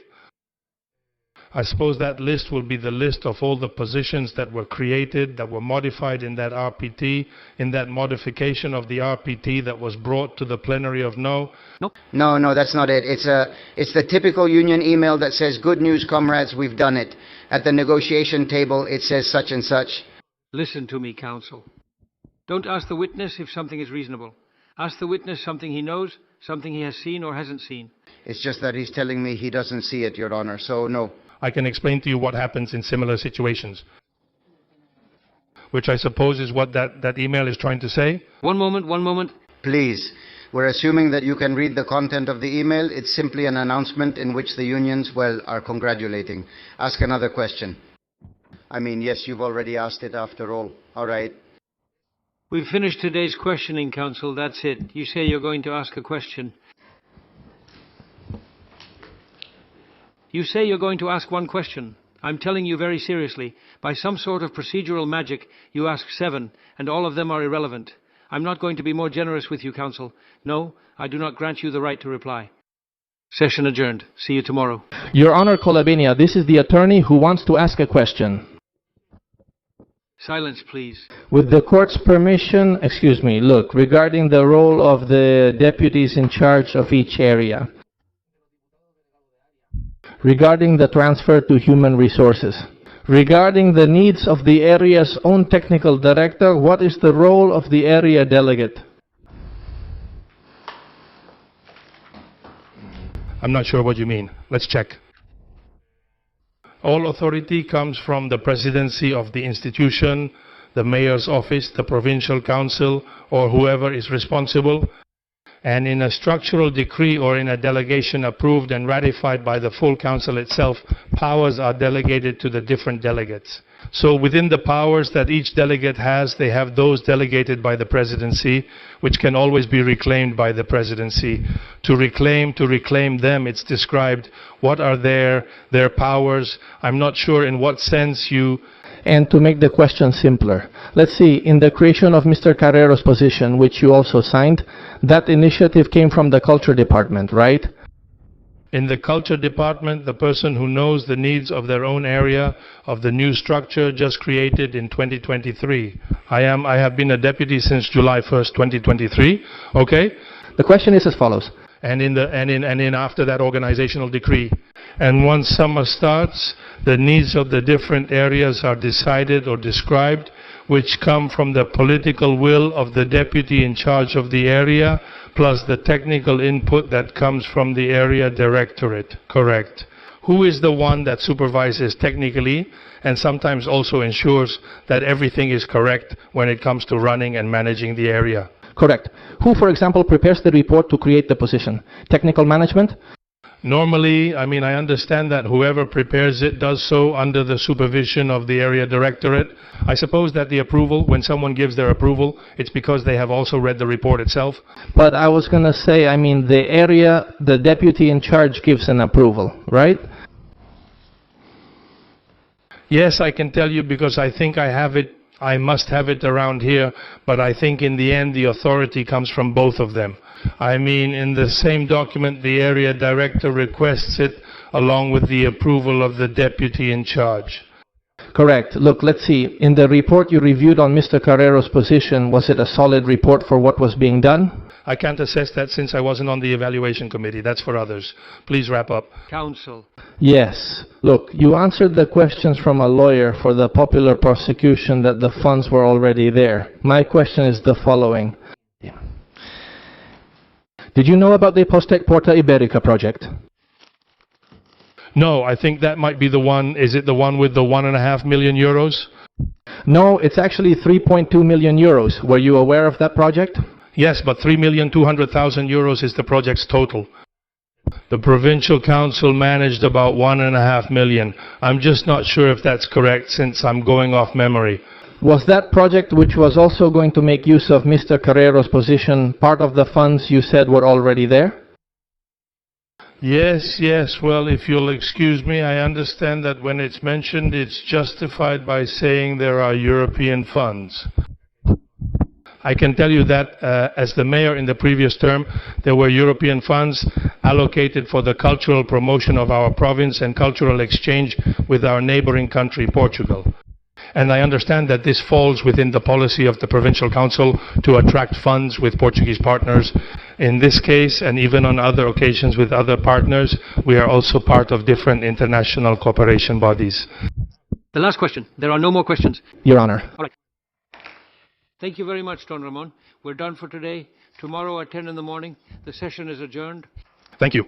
I suppose that list will be the list of all the positions that were created, that were modified in that RPT, in that modification of the RPT that was brought to the plenary of no. No, that's not it. It's the typical union email that says, "Good news, comrades, we've done it." At the negotiation table, it says such and such. Listen to me, counsel. Don't ask the witness if something is reasonable. Ask the witness something he knows, something he has seen or hasn't seen. It's just that he's telling me he doesn't see it, Your Honor, so no. I can explain to you what happens in similar situations, which I suppose is what that email is trying to say. One moment. Please. We're assuming that you can read the content of the email. It's simply an announcement in which the unions, well, are congratulating. Ask another question. I mean, yes, you've already asked it after all. All right. We've finished today's questioning, counsel. That's it. You say you're going to ask a question. You say you're going to ask one question. I'm telling you very seriously. By some sort of procedural magic, you ask 7, and all of them are irrelevant. I'm not going to be more generous with you, counsel. No, I do not grant you the right to reply. Session adjourned. See you tomorrow. Your Honor, Colabenia, this is the attorney who wants to ask a question. Silence, please. With the court's permission, excuse me, look, regarding the role of the deputies in charge of each area. Regarding the transfer to human resources. Regarding the needs of the area's own technical director, what is the role of the area delegate? I'm not sure what you mean. Let's check. All authority comes from the presidency of the institution, the mayor's office, the provincial council, or whoever is responsible. And in a structural decree or in a delegation approved and ratified by the full council itself, powers are delegated to the different delegates. So within the powers that each delegate has, they have those delegated by the presidency, which can always be reclaimed by the presidency. To reclaim them, it's described what are their powers. I'm not sure in what sense you... And to make the question simpler, let's see, in the creation of Mr. Carrero's position, which you also signed, that initiative came from the Culture Department, right? In the culture department, the person who knows the needs of their own area of the new structure just created in 2023. I have been a deputy since July 1st, 2023. Okay? The question is as follows. And in after that organizational decree. And once summer starts, the needs of the different areas are decided or described, which come from the political will of the deputy in charge of the area, plus the technical input that comes from the area directorate. Correct. Who is the one that supervises technically and sometimes also ensures that everything is correct when it comes to running and managing the area? Correct. Who, for example, prepares the report to create the position? Technical management? Normally, I understand that whoever prepares it does so under the supervision of the area directorate. I suppose that the approval, when someone gives their approval, it's because they have also read the report itself. But I was going to say, the deputy in charge gives an approval, right? Yes, I can tell you because I think I must have it around here, but I think in the end the authority comes from both of them. In the same document, the area director requests it along with the approval of the deputy in charge. Correct. Look, let's see. In the report you reviewed on Mr. Carrero's position, was it a solid report for what was being done? I can't assess that since I wasn't on the evaluation committee. That's for others. Please wrap up. Counsel. Yes. Look, you answered the questions from a lawyer for the popular prosecution that the funds were already there. My question is the following. Did you know about the Postec Porta Iberica project? No, I think that might be the one. Is it the one with the 1.5 million euros? No, it's actually 3.2 million euros. Were you aware of that project? Yes, but 3,200,000 euros is the project's total. The provincial council managed about 1.5 million. I'm just not sure if that's correct since I'm going off memory. Was that project, which was also going to make use of Mr. Carrero's position, part of the funds you said were already there? Yes. Well, if you'll excuse me, I understand that when it's mentioned, it's justified by saying there are European funds. I can tell you that as the mayor in the previous term, there were European funds allocated for the cultural promotion of our province and cultural exchange with our neighboring country, Portugal. And I understand that this falls within the policy of the Provincial Council to attract funds with Portuguese partners. In this case, and even on other occasions with other partners, we are also part of different international cooperation bodies. The last question. There are no more questions. Your Honor. All right. Thank you very much, Don Ramon. We're done for today. Tomorrow at 10 in the morning, the session is adjourned. Thank you.